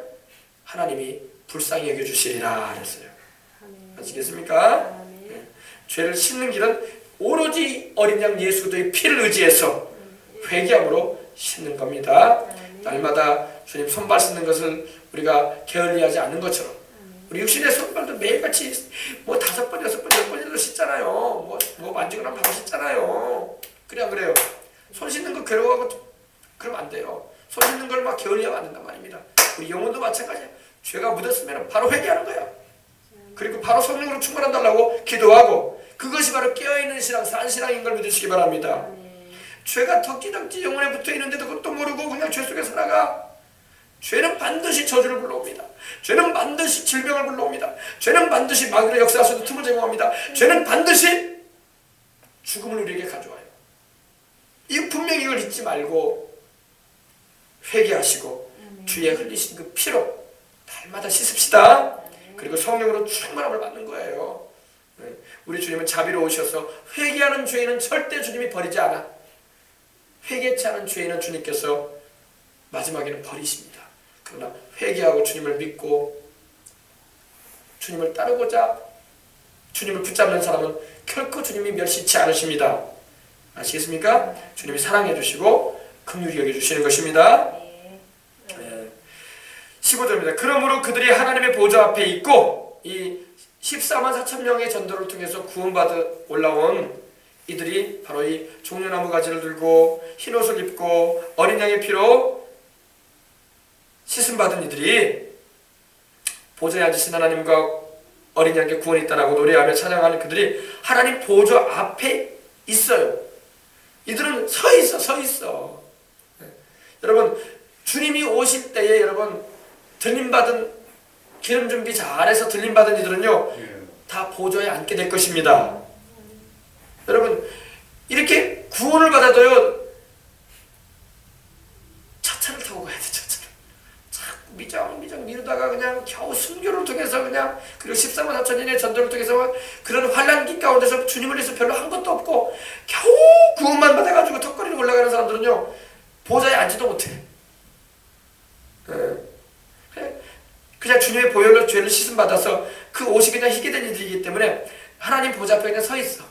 하나님이 불쌍히 여겨주시리라 그랬어요. 아시겠습니까? 네. 죄를 씻는 길은 오로지 어린 양 예수 그리스도의 피를 의지해서 회개함으로 씻는 겁니다. 날마다 주님 손발 씻는 것을 우리가 게을리하지 않는 것처럼 우리 육신의 손발도 매일같이 뭐 5번, 6번, 10번이라도 씻잖아요. 뭐 만지거나 바로 씻잖아요. 그래 안 그래요? 손 씻는 거 괴로워하고 그러면 안 돼요. 손 씻는 걸 막 게을리하면 안 된단 말입니다. 우리 영혼도 마찬가지야. 죄가 묻었으면 바로 회개하는 거야. 그리고 바로 성령으로 충만한달라고 기도하고 그것이 바로 깨어있는 신앙, 산 신앙인 걸 믿으시기 바랍니다. 죄가 덕지덕지 영혼에 붙어있는데도 그것도 모르고 그냥 죄 속에 살아가. 죄는 반드시 저주를 불러옵니다. 죄는 반드시 질병을 불러옵니다. 죄는 반드시 마귀의 역사할 수 있는 틈을 제공합니다. 죄는 반드시 죽음을 우리에게 가져와요. 분명히 이걸 잊지 말고 회개하시고 주의 흘리신 그 피로 날마다 씻읍시다. 그리고 성령으로 충만함을 받는 거예요. 우리 주님은 자비로우셔서 회개하는 죄인은 절대 주님이 버리지 않아. 회개치 않은 죄인은 주님께서 마지막에는 버리십니다. 그러나 회개하고 주님을 믿고 주님을 따르고자 주님을 붙잡는 사람은 결코 주님이 멸시치 않으십니다. 아시겠습니까? 주님이 사랑해 주시고 긍휼히 여겨 주시는 것입니다. 15절입니다. 그러므로 그들이 하나님의 보좌 앞에 있고 이 14만 4천 명의 전도를 통해서 구원받아 올라온 이들이 바로 이 종려나무 가지를 들고 흰옷을 입고 어린 양의 피로 씻음받은 이들이 보좌에 앉으신 하나님과 어린 양께 구원이 있다라고 노래하며 찬양하는 그들이 하나님 보좌 앞에 있어요. 이들은 서 있어. 여러분 주님이 오실 때에 여러분 들림받은 기름 준비 잘해서 들림받은 이들은요 다 보좌에 앉게 될 것입니다. 4천년의 전도를 통해서 그런 환난기 가운데서 주님을 위해서 별로 한 것도 없고 겨우 구원만 받아가지고 턱걸이로 올라가는 사람들은요 보좌에 앉지도 못해. 그냥 주님의 보혈로 죄를 씻음받아서 그 옷이 그냥 희게 된 일이기 때문에 하나님 보좌 앞에 그냥 서 있어.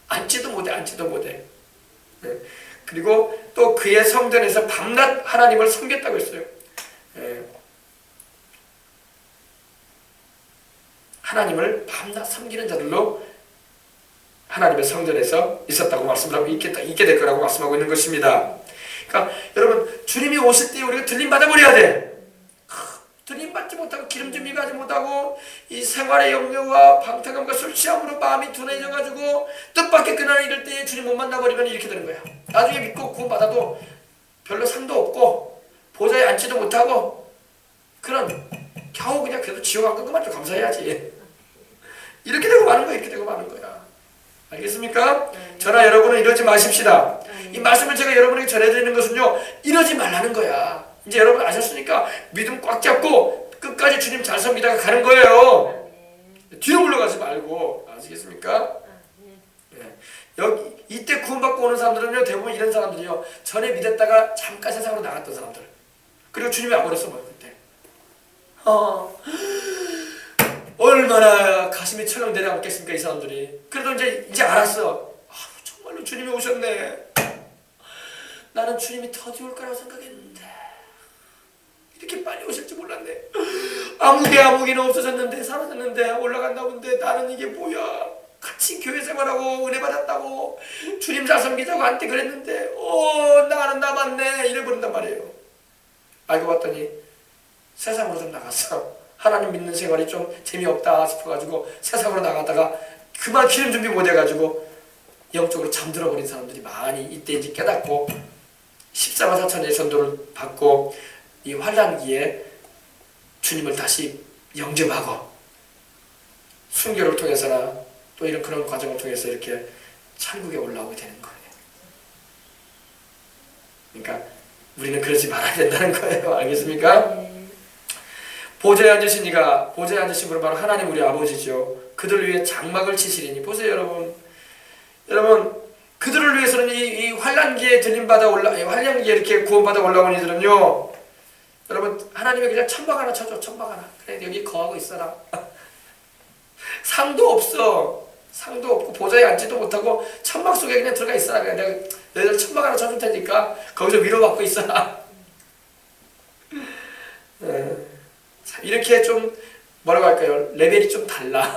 앉지도 못해. 그리고 또 그의 성전에서 밤낮 하나님을 섬겼다고 했어요. 하나님을 밤낮 섬기는 자들로 하나님의 성전에서 있었다고 말씀을 하고 있게 될 거라고 말씀하고 있는 것입니다. 그러니까 여러분 주님이 오실 때 우리가 들림받아 버려야 돼. 들림받지 못하고 기름 준비하지 못하고 이 생활의 염려와 방탕함과 술 취함으로 마음이 둔해져가지고 뜻밖의 그날 이럴 때 주님 못 만나버리면 이렇게 되는 거야. 나중에 믿고 구원받아도 별로 상도 없고 보좌에 앉지도 못하고 그런 겨우 그냥 그래도 지옥 안 간 것만 좀 감사해야지. 이렇게 되고 마는 거야. 알겠습니까? 저나 여러분은 이러지 마십시다. 이 말씀을 제가 여러분에게 전해드리는 것은요 이러지 말라는 거야. 이제 여러분 아셨으니까 믿음 꽉 잡고 끝까지 주님 잘 섬기다가 가는 거예요. 뒤로 물러가지 말고. 아시겠습니까? 여기 이때 구원받고 오는 사람들은요 대부분 이런 사람들이요 전에 믿었다가 잠깐 세상으로 나갔던 사람들. 그리고 주님이 와버렸어 뭐 그때. 얼마나 가슴이 철렁 내려앉겠습니까 이 사람들이. 그래도 이제 알았어. 정말로 주님이 오셨네. 나는 주님이 더디 올 거라고 생각했는데 이렇게 빨리 오실 줄 몰랐네. 아무개는 없어졌는데 사라졌는데 올라간다 본데 나는 이게 뭐야. 같이 교회 생활하고 은혜 받았다고 주님 잘 섬기자고 한테 그랬는데 나는 남았네 이래버린단 말이에요. 알고 봤더니 세상으로 좀 나갔어. 하나님 믿는 생활이 좀 재미없다 싶어가지고 세상으로 나갔다가 그만 기름 준비 못해가지고 영적으로 잠들어 버린 사람들이 많이 이때 이제 깨닫고 14만 4천의 전도를 받고 이 환난기에 주님을 다시 영접하고 순교를 통해서나 또 이런 그런 과정을 통해서 이렇게 천국에 올라오게 되는 거예요. 그러니까 우리는 그러지 말아야 된다는 거예요. 알겠습니까? 보좌에 앉으신 이가 보좌에 앉으신 분은 바로 하나님 우리 아버지죠. 그들을 위해 장막을 치시리니. 보세요 여러분 그들을 위해서는 이 환난기에 들림받아 환난기에 이렇게 구원받아 올라온 이들은요 여러분 하나님이 그냥 천막 하나 쳐줘. 천막 하나. 그래 여기 거하고 있어라. 상도 없고 보좌에 앉지도 못하고 천막 속에 그냥 들어가 있어라. 그냥 내가 너희들 천막 하나 쳐줄 테니까 거기서 위로받고 있어라. 이렇게 좀 뭐라고 할까요? 레벨이 좀 달라.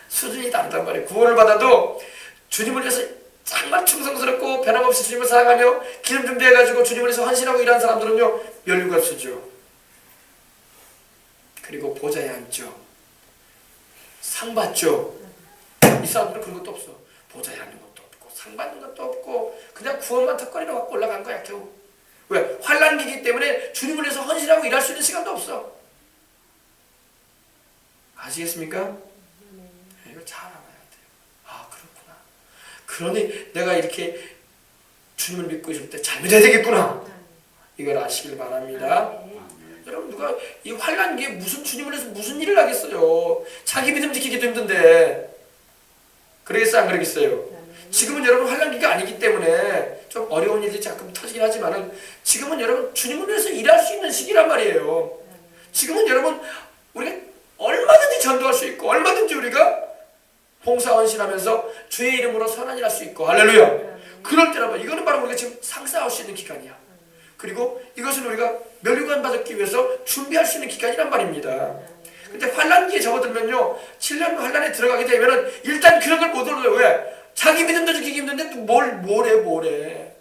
수준이 다르단 말이에요. 구원을 받아도 주님을 위해서 정말 충성스럽고 변함없이 주님을 사랑하며 기름 준비해가지고 주님을 위해서 헌신하고 일하는 사람들은요 멸류관수죠. 그리고 보좌에 앉죠. 상 받죠. 이 사람들은 그런 것도 없어. 보좌에 앉는 것도 없고 상 받는 것도 없고 그냥 구원만 턱걸이로 갖고 올라간 거야 겨우. 왜? 환난기이기 때문에 주님을 위해서 헌신하고 일할 수 있는 시간도 없어. 아시겠습니까? 이걸 잘 알아야 돼요. 그렇구나. 그러니 내가 이렇게 주님을 믿고 있을 때 잘 믿어야 되겠구나. 이걸 아시길 바랍니다. 여러분 누가 이 환난기에 무슨 주님을 위해서 무슨 일을 하겠어요. 자기 믿음 지키기도 힘든데. 그러겠어요 안 그러겠어요? 지금은 여러분 환난기가 아니기 때문에 좀 어려운 일이 가끔 터지긴 하지만은 지금은 여러분 주님을 위해서 일할 수 있는 시기란 말이에요. 지금은 여러분 우리가 얼마든지 전도할 수 있고 얼마든지 우리가 봉사헌신하면서 주의 이름으로 선한 일 할 수 있고 할렐루야. 그럴 때라면 이거는 바로 우리가 지금 상사할 수 있는 기간이야. 그리고 이것은 우리가 멸류관 받기 위해서 준비할 수 있는 기간이란 말입니다. 근데 환난기에 접어들면요 7년 환난에 들어가게 되면은 일단 그런 걸 못 얻어요. 왜? 자기 믿음도 지키기 힘든데 뭘 해.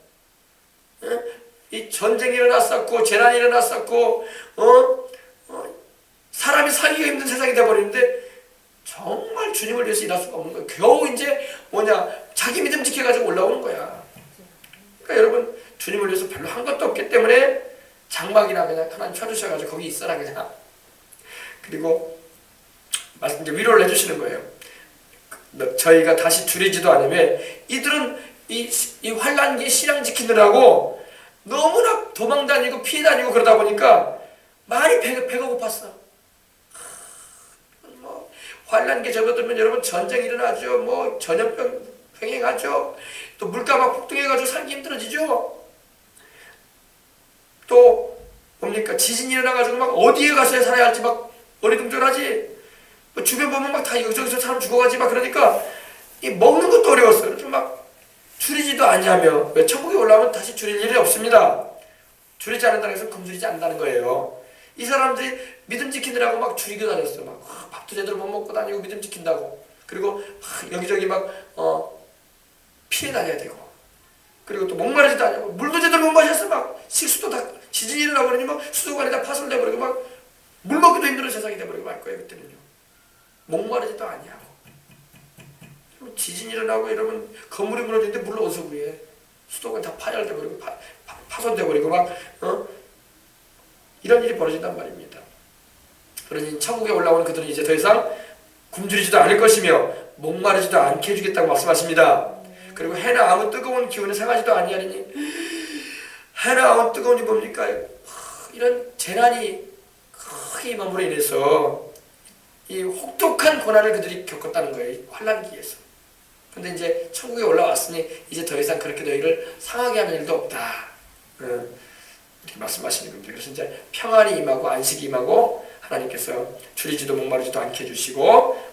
이 전쟁이 일어났었고 재난이 일어났었고 사람이 살기가 힘든 세상이 돼버리는데 정말 주님을 위해서 일할 수가 없는 거예요. 겨우 이제 자기 믿음 지켜가지고 올라오는 거야. 그러니까 여러분 주님을 위해서 별로 한 것도 없기 때문에 장막이나 그냥 하나님 쳐주셔가지고 거기 있어라 그냥. 그리고 이제 위로를 해주시는 거예요. 저희가 다시 줄이지도 않으면 이들은 이 환난기에 신앙 지키느라고 너무나 도망다니고 피해 다니고 그러다 보니까 많이 배가 고팠어. 환란기에 접어들면 여러분 전쟁이 일어나죠. 뭐 전염병 횡행하죠. 또 물가 막 폭등해가지고 살기 힘들어지죠. 또 뭡니까? 지진이 일어나가지고 막 어디에 가서 살아야 할지 막 어리둥절하지. 뭐 주변 보면 막 다 여기저기서 사람 죽어가지 막. 그러니까 이 먹는 것도 어려웠어요. 그래서 막 줄이지도 않냐며. 왜 천국에 올라오면 다시 줄일 일이 없습니다. 줄이지 않는다는 것은 굶주리지 않는다는 거예요. 이 사람들이 믿음 지키느라고 막 줄이고 다녔어요. 막 밥도 제대로 못 먹고 다니고 믿음 지킨다고. 그리고 여기저기 막 피해 다녀야 되고. 그리고 또 목마르지도 않냐고. 물도 제대로 못 마셨어. 막 식수도 다 지진이 일어나고 그러니 막 수도관이 다 파손돼버리고 막 물 먹기도 힘든 세상이 돼버리고 말 거예요. 그때는요. 목마르지도 않냐고. 지진이 일어나고 이러면 건물이 무너지는데 물을 어디서 구해. 수도관 다 파열돼버리고 파손돼버리고 막 이런 일이 벌어진단 말입니다. 그러니 천국에 올라오는 그들은 이제 더 이상 굶주리지도 않을 것이며 목마르지도 않게 해주겠다고 말씀하십니다. 그리고 해나 아무 뜨거운 기운에 상하지도 아니하리니. 해나 아무 뜨거운 이 뭡니까? 이런 재난이 크게 임함으로 인해서 이 혹독한 고난을 그들이 겪었다는 거예요. 환란기에서. 근데 이제 천국에 올라왔으니 이제 더 이상 그렇게 너희를 상하게 하는 일도 없다. 이렇게 말씀하시는 겁니다. 그래서 이제 평안이 임하고 안식이 임하고 하나님께서 줄이지도 목마르지도 않게 해주시고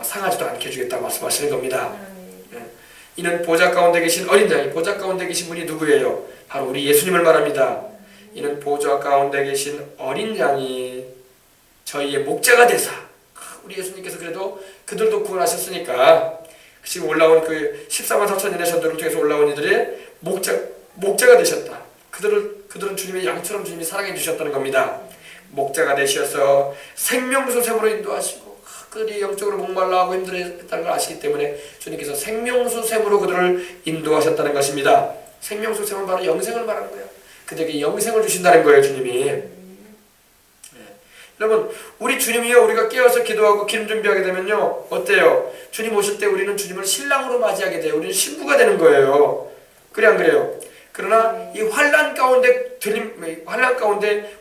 상하지도 않게 해주겠다고 말씀하시는 겁니다. 이는 보좌 가운데 계신 어린 양이, 보좌 가운데 계신 분이 누구예요? 바로 우리 예수님을 말합니다. 이는 보좌 가운데 계신 어린 양이 저희의 목자가 되사. 우리 예수님께서 그래도 그들도 구원하셨으니까 지금 올라온 그 14만 4천인의 전도를 통해서 올라온 이들의 목자가 되셨다. 그들은 주님의 양처럼 주님이 사랑해 주셨다는 겁니다. 목자가 되셔서 생명수 샘으로 인도하시고 그들이 영적으로 목말라하고 힘들어했다는 걸 아시기 때문에 주님께서 생명수 샘으로 그들을 인도하셨다는 것입니다. 생명수 샘은 바로 영생을 말하는 거예요. 그들에게 영생을 주신다는 거예요, 주님이. 여러분, 우리 주님이요, 우리가 깨어서 기도하고 기름 준비하게 되면요, 어때요? 주님 오실 때 우리는 주님을 신랑으로 맞이하게 돼요. 우리는 신부가 되는 거예요. 그래 안 그래요? 그러나 이 환난 가운데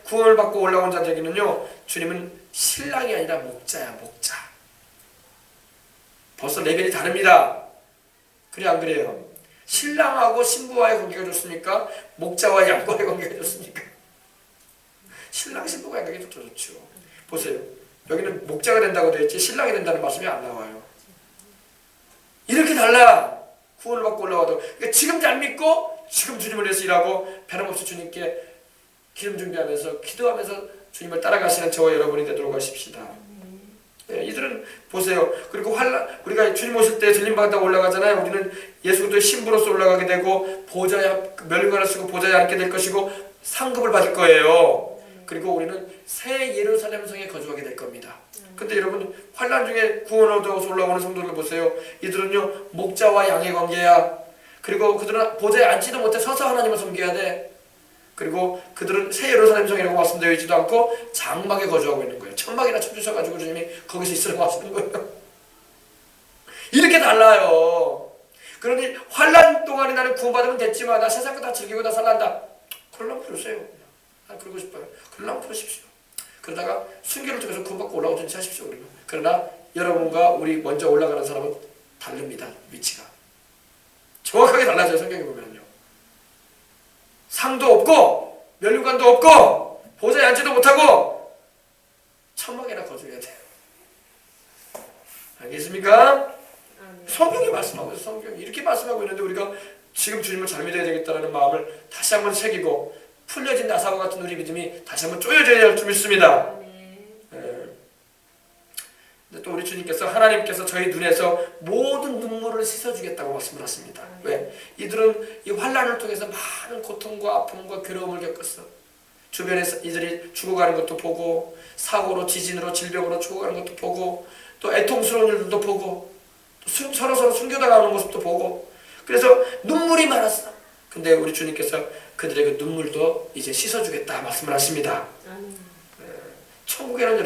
구원을 받고 올라온 자들에게는요, 주님은 신랑이 아니라 목자야, 목자. 벌써 레벨이 다릅니다. 그래 안 그래요? 신랑하고 신부와의 관계가 좋습니까? 목자와 양과의 관계가 좋습니까? 신랑 신부가 관계가 더 좋죠. 보세요. 여기는 목자가 된다고 되어 있지 신랑이 된다는 말씀이 안 나와요. 이렇게 달라. 구원을 받고 올라와도. 그러니까 지금 잘 믿고 지금 주님을 위해서 일하고 변함없이 주님께 기름 준비하면서 기도하면서 주님을 따라가시는 저와 여러분이 되도록 하십시다. 네, 이들은 보세요. 그리고 우리가 주님 오실 때 들림받다가 올라가잖아요. 우리는 예수 그리스도의 신부로서 올라가게 되고 보좌에 멸관을 쓰고 보좌에 앉게 될 것이고 상급을 받을 거예요. 그리고 우리는 새 예루살렘 성에 거주하게 될 겁니다. 근데 여러분 환난 중에 구원을 얻어서 올라오는 성도들 보세요. 이들은요 목자와 양의 관계야. 그리고 그들은 보좌에 앉지도 못해 서서 하나님을 섬겨야 돼. 그리고 그들은 새 예루살렘 성이라고 말씀되어 있지도 않고 장막에 거주하고 있는 거예요. 천막이나 쳐주셔가지고 주님이 거기서 있으라고 하시는 거예요. 이렇게 달라요. 그러니 환난 동안에 나는 구원받으면 됐지만 나 세상 거 다 즐기고 다 살란다. 그러려면 부르세요. 난 그러고 싶어요. 그러려면 부르십시오. 그러다가 순교를 통해서 구원받고 올라오든지 하십시오. 우리는. 그러나 여러분과 우리 먼저 올라가는 사람은 다릅니다. 위치가. 정확하게 달라져요. 성경에 보면요. 상도 없고 면류관도 없고 보좌에 앉지도 못하고 천막에나 거주해야 돼요. 알겠습니까? 성경이 말씀하고 있어요. 성경이 이렇게 말씀하고 있는데 우리가 지금 주님을 잘 믿어야 되겠다는 마음을 다시 한번 새기고 풀려진 나사와 같은 우리 믿음이 다시 한번 쪼여져야 할 줄 믿습니다. 또 우리 주님께서 하나님께서 저희 눈에서 모든 눈물을 씻어주겠다고 말씀을 하십니다. 왜? 이들은 이 환난을 통해서 많은 고통과 아픔과 괴로움을 겪었어. 주변에서 이들이 죽어가는 것도 보고 사고로 지진으로 질병으로 죽어가는 것도 보고 또 애통스러운 일들도 보고 또 서로 숨겨당하는 모습도 보고 그래서 눈물이 많았어. 근데 우리 주님께서 그들의 그 눈물도 이제 씻어주겠다 말씀을 하십니다. 천국에는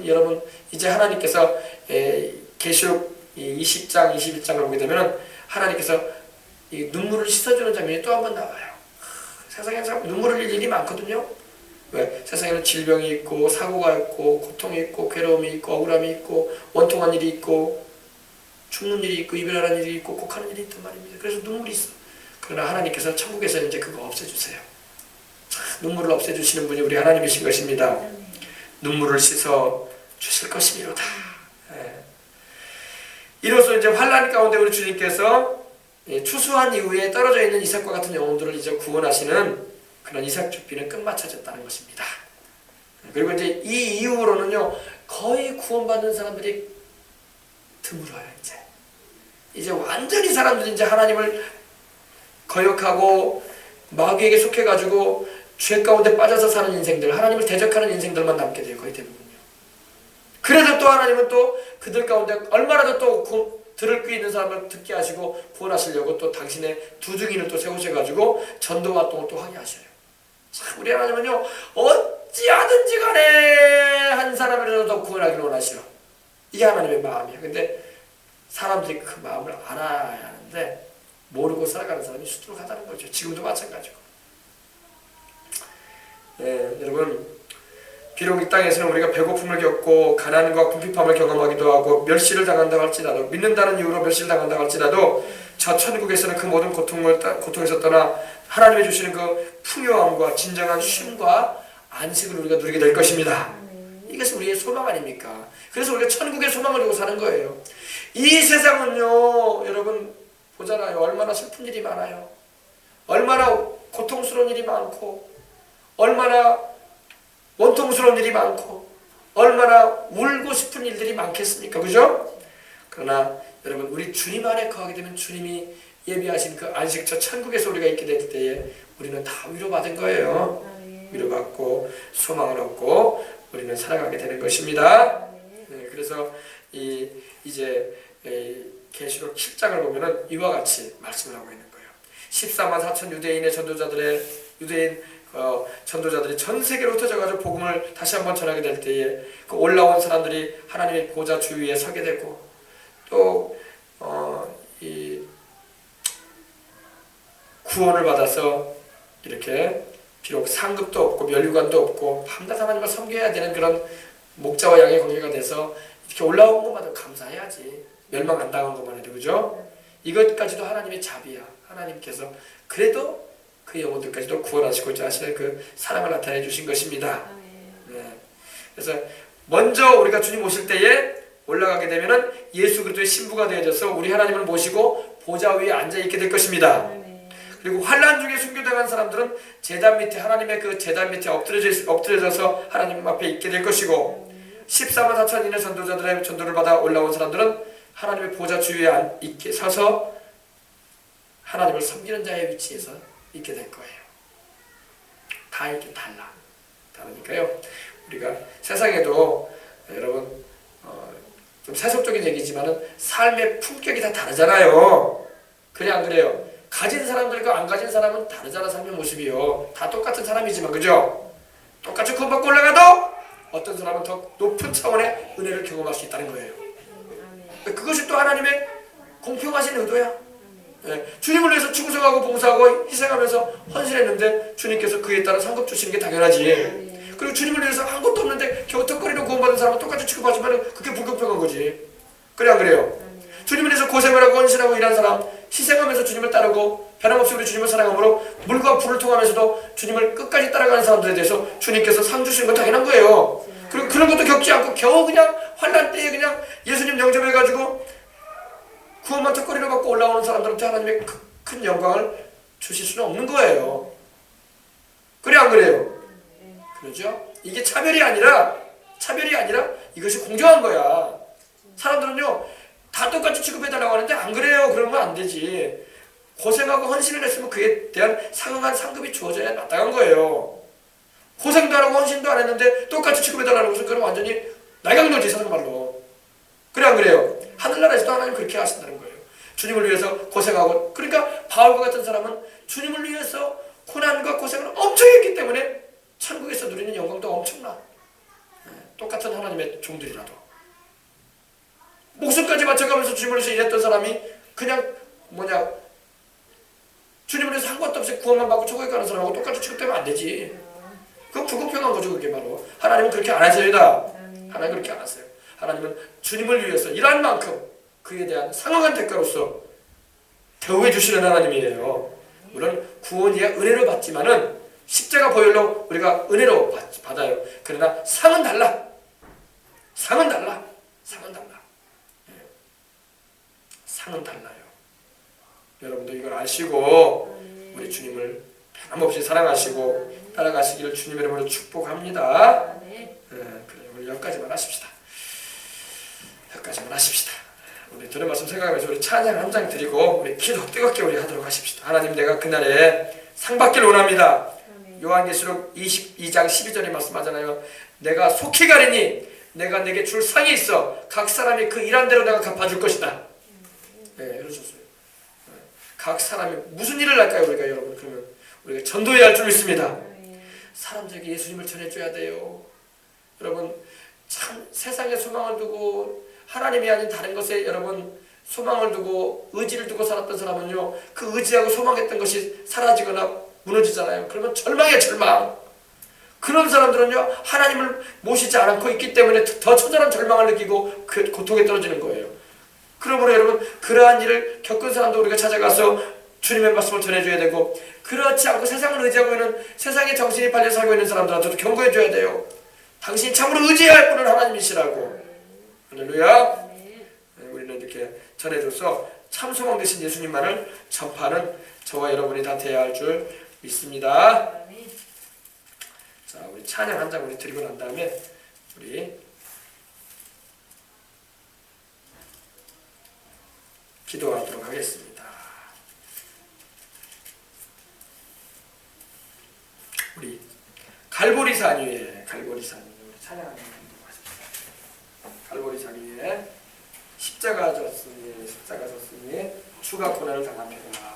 여러분 이제 하나님께서 계시록 20장 21장을 보게 되면 하나님께서 이 눈물을 씻어주는 장면이 또 한 번 나와요. 세상에 참 눈물을 흘릴 일이 많거든요. 왜? 세상에는 질병이 있고 사고가 있고 고통이 있고 괴로움이 있고 억울함이 있고 원통한 일이 있고 죽는 일이 있고 이별하는 일이 있고 곡하는 일이 있단 말입니다. 그래서 눈물이 있어. 그러나 하나님께서 천국에서 이제 그거 없애주세요. 눈물을 없애주시는 분이 우리 하나님이신 것입니다. 눈물을 씻어 주실 것이미로다. 이로써 이제 환난 가운데 우리 주님께서 추수한 이후에 떨어져 있는 이삭과 같은 영혼들을 이제 구원하시는 그런 이삭 주비는 끝마쳐졌다는 것입니다. 그리고 이제 이 이후로는요 거의 구원받는 사람들이 드물어요. 이제 완전히 사람들이 이제 하나님을 거역하고 마귀에게 속해가지고 죄 가운데 빠져서 사는 인생들, 하나님을 대적하는 인생들만 남게 돼요. 거의 대부분요. 그래도 또 하나님은 또 그들 가운데 얼마라도 또 들을 귀 있는 사람을 듣게 하시고 구원하시려고 또 당신의 두 증인을 또 세우셔가지고 전도 활동을 또 하게 하셔요. 참 우리 하나님은요 어찌하든지 간에 한 사람이라도 더 구원하기를 원하시오. 이게 하나님의 마음이에요. 근데 사람들이 그 마음을 알아야 하는데 모르고 살아가는 사람이 수두룩하다는 거죠. 지금도 마찬가지고. 여러분 비록 이 땅에서는 우리가 배고픔을 겪고 가난과 궁핍함을 경험하기도 하고 멸시를 당한다고 할지라도 믿는다는 이유로 멸시를 당한다고 할지라도 저 천국에서는 그 모든 고통에서 떠나 하나님이 주시는 그 풍요함과 진정한 쉼과 안식을 우리가 누리게 될 것입니다. 이것이 우리의 소망 아닙니까? 그래서 우리가 천국의 소망을 두고 사는 거예요. 이 세상은요 여러분 보잖아요. 얼마나 슬픈 일이 많아요. 얼마나 고통스러운 일이 많고 얼마나 원통스러운 일이 많고 얼마나 울고 싶은 일들이 많겠습니까? 그죠? 그러나 여러분 우리 주님 안에 거하게 되면 주님이 예비하신 그 안식처 천국에서 우리가 있게 될 때에 우리는 다 위로받은 거예요. 위로받고 소망을 얻고 우리는 살아가게 되는 것입니다. 그래서 이제 계시록 7장을 보면은 이와 같이 말씀을 하고 있는 거예요. 14만 4천 유대인의 전도자들이 전 세계로 흩어져가지고 복음을 다시 한번 전하게 될 때에 그 올라온 사람들이 하나님의 보좌 주위에 서게 되고 또 이 구원을 받아서 이렇게 비록 상급도 없고 면류관도 없고 밤낮 하나님을 섬겨야 되는 그런 목자와 양의 관계가 돼서 이렇게 올라온 것마다 감사해야지. 멸망 안 당한 것만 해도 그죠? 이것까지도 하나님의 자비야. 하나님께서 그래도 그 영혼들까지도 구원하시고자 하시는 그 사랑을 나타내 주신 것입니다. 그래서 먼저 우리가 주님 오실 때에 올라가게 되면은 예수 그리스도의 신부가 되어져서 우리 하나님을 모시고 보좌 위에 앉아 있게 될 것입니다. 그리고 환난 중에 순교당한 사람들은 제단 밑에 하나님의 그 제단 밑에 엎드려져서 하나님 앞에 있게 될 것이고 14만 4천인의 전도자들의 전도를 받아 올라온 사람들은 하나님의 보좌 주위에 있게 서서 하나님을 섬기는 자의 위치에서 있게 될 거예요. 다 이렇게 다르니까요. 우리가 세상에도 여러분 좀 세속적인 얘기지만은 삶의 품격이 다 다르잖아요. 그래 안 그래요? 가진 사람들과 안 가진 사람은 다르잖아. 삶의 모습이요. 다 똑같은 사람이지만 그죠? 똑같이 구원받고 올라가도 어떤 사람은 더 높은 차원의 은혜를 경험할 수 있다는 거예요. 그것이 또 하나님의 공평하신 의도야. 주님을 위해서 충성하고 봉사하고 희생하면서 헌신했는데 주님께서 그에 따라 상급 주시는 게 당연하지. 그리고 주님을 위해서 한 것도 없는데 겨우 턱걸이로 구원받은 사람은 똑같이 취급하지만 그게 불공평한 거지. 그래 안 그래요? 주님을 위해서 고생을 하고 헌신하고 일한 사람, 희생하면서 주님을 따르고 변함없이 우리 주님을 사랑함으로 물과 불을 통하면서도 주님을 끝까지 따라가는 사람들에 대해서 주님께서 상 주시는 건 당연한 거예요. 그리고 그런 것도 겪지 않고 겨우 그냥 환난 때에 그냥 예수님 영접해가지고 구원만 턱걸이로 받고 올라오는 사람들한테 하나님의 큰 영광을 주실 수는 없는 거예요. 그래 안 그래요? 그렇죠? 이게 차별이 아니라 이것이 공정한 거야. 사람들은요 다 똑같이 취급해달라고 하는데 안 그래요. 그러면 안 되지. 고생하고 헌신을 했으면 그에 대한 상응한 상급이 주어져야 마땅한 거예요. 고생도 안 하고 헌신도 안 했는데 똑같이 취급해달라는 것은 그건 완전히 날강도지 사람말로. 그래 안 그래요? 하늘나라에서도 하나님 그렇게 하신다는 거예요. 주님을 위해서 고생하고, 그러니까 바울과 같은 사람은 주님을 위해서 고난과 고생을 엄청 했기 때문에 천국에서 누리는 영광도 엄청나. 똑같은 하나님의 종들이라도 목숨까지 바쳐가면서 주님을 위해서 일했던 사람이 그냥 주님을 위해서 한 것도 없이 구원만 받고 천국에 가는 사람하고 똑같이 취급되면 안 되지. 그건 불공평한 거죠. 그게 바로 하나님은 그렇게 안 하십니다. 하나님 그렇게 안 하세요. 하나님은 주님을 위해서 일할 만큼 그에 대한 상응한 대가로서 대우해 주시는 하나님이에요. 물론 구원이야 은혜로 받지만은 십자가 보혈로 우리가 은혜로 받아요. 그러나 상은 달라. 상은 달라. 상은 달라. 상은 달라요. 여러분도 이걸 아시고 우리 주님을 변함없이 사랑하시고 따라가시기를 주님 이름으로 축복합니다. 그래, 우리 여기까지만 하십시다. 여기까지만 하십시다. 우리 들은 말씀 생각하면서 우리 찬양 한 장 드리고 우리 기도 뜨겁게 우리 하도록 하십시다. 하나님, 내가 그날에 상 받기를 원합니다. 요한계시록 22장 12절에 말씀하잖아요. 내가 속히 가리니 내가 내게 줄 상이 있어 각 사람이 그 일한 대로 내가 갚아줄 것이다. 그러셨어요. 각 사람이 무슨 일을 할까요? 우리가 여러분 그러면 우리가 전도해야 할 줄 믿습니다. 사람들에게 예수님을 전해줘야 돼요. 여러분 참 세상에 소망을 두고 하나님이 아닌 다른 것에 여러분 소망을 두고 의지를 두고 살았던 사람은요, 그 의지하고 소망했던 것이 사라지거나 무너지잖아요. 그러면 절망이야, 절망. 그런 사람들은요 하나님을 모시지 않고 있기 때문에 더 처절한 절망을 느끼고 그 고통에 떨어지는 거예요. 그러므로 여러분 그러한 일을 겪은 사람도 우리가 찾아가서 주님의 말씀을 전해줘야 되고, 그렇지 않고 세상을 의지하고 있는 세상에 정신이 팔려 살고 있는 사람들한테도 경고해줘야 돼요. 당신이 참으로 의지해야 할 분은 하나님이시라고. 할렐루야. 우리는 이렇게 전해줘서 참 소망 되신 예수님만을 전파하는 저와 여러분이 다 되어야 할 줄 믿습니다. 자, 우리 찬양 한 장 우리 드리고 난 다음에 우리 기도하도록 하겠습니다. 우리 갈보리산 위에 찬양 한 장 드리도록 하십시다. 갈보리산 위에 십자가 졌으니 주가 고난을 당합니다.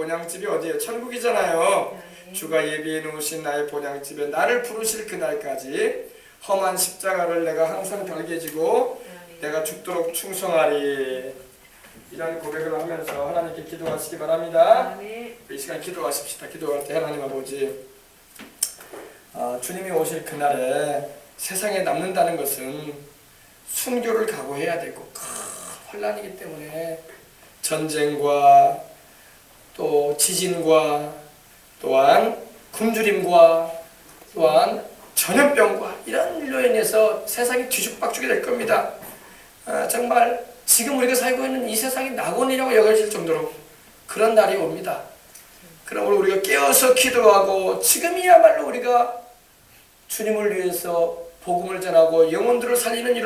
본향집이 어디예요? 천국이잖아요. 주가 예비해 놓으신 나의 본향집에 나를 부르실 그날까지 험한 십자가를 내가 항상 달게 지고 내가 죽도록 충성하리. 이런 고백을 하면서 하나님께 기도하시기 바랍니다. 이 시간 기도하십시다. 기도할 때 하나님 아버지, 주님이 오실 그날에 세상에 남는다는 것은 순교를 각오해야 되고 큰 혼란이기 때문에 전쟁과 또 지진과 또한 굶주림과 또한 전염병과 이런 일로 인해서 세상이 뒤죽박죽이 될 겁니다. 정말 지금 우리가 살고 있는 이 세상이 낙원이라고 여겨질 정도로 그런 날이 옵니다. 그러므로 우리가 깨어서 기도하고 지금이야말로 우리가 주님을 위해서 복음을 전하고 영혼들을 살리는 일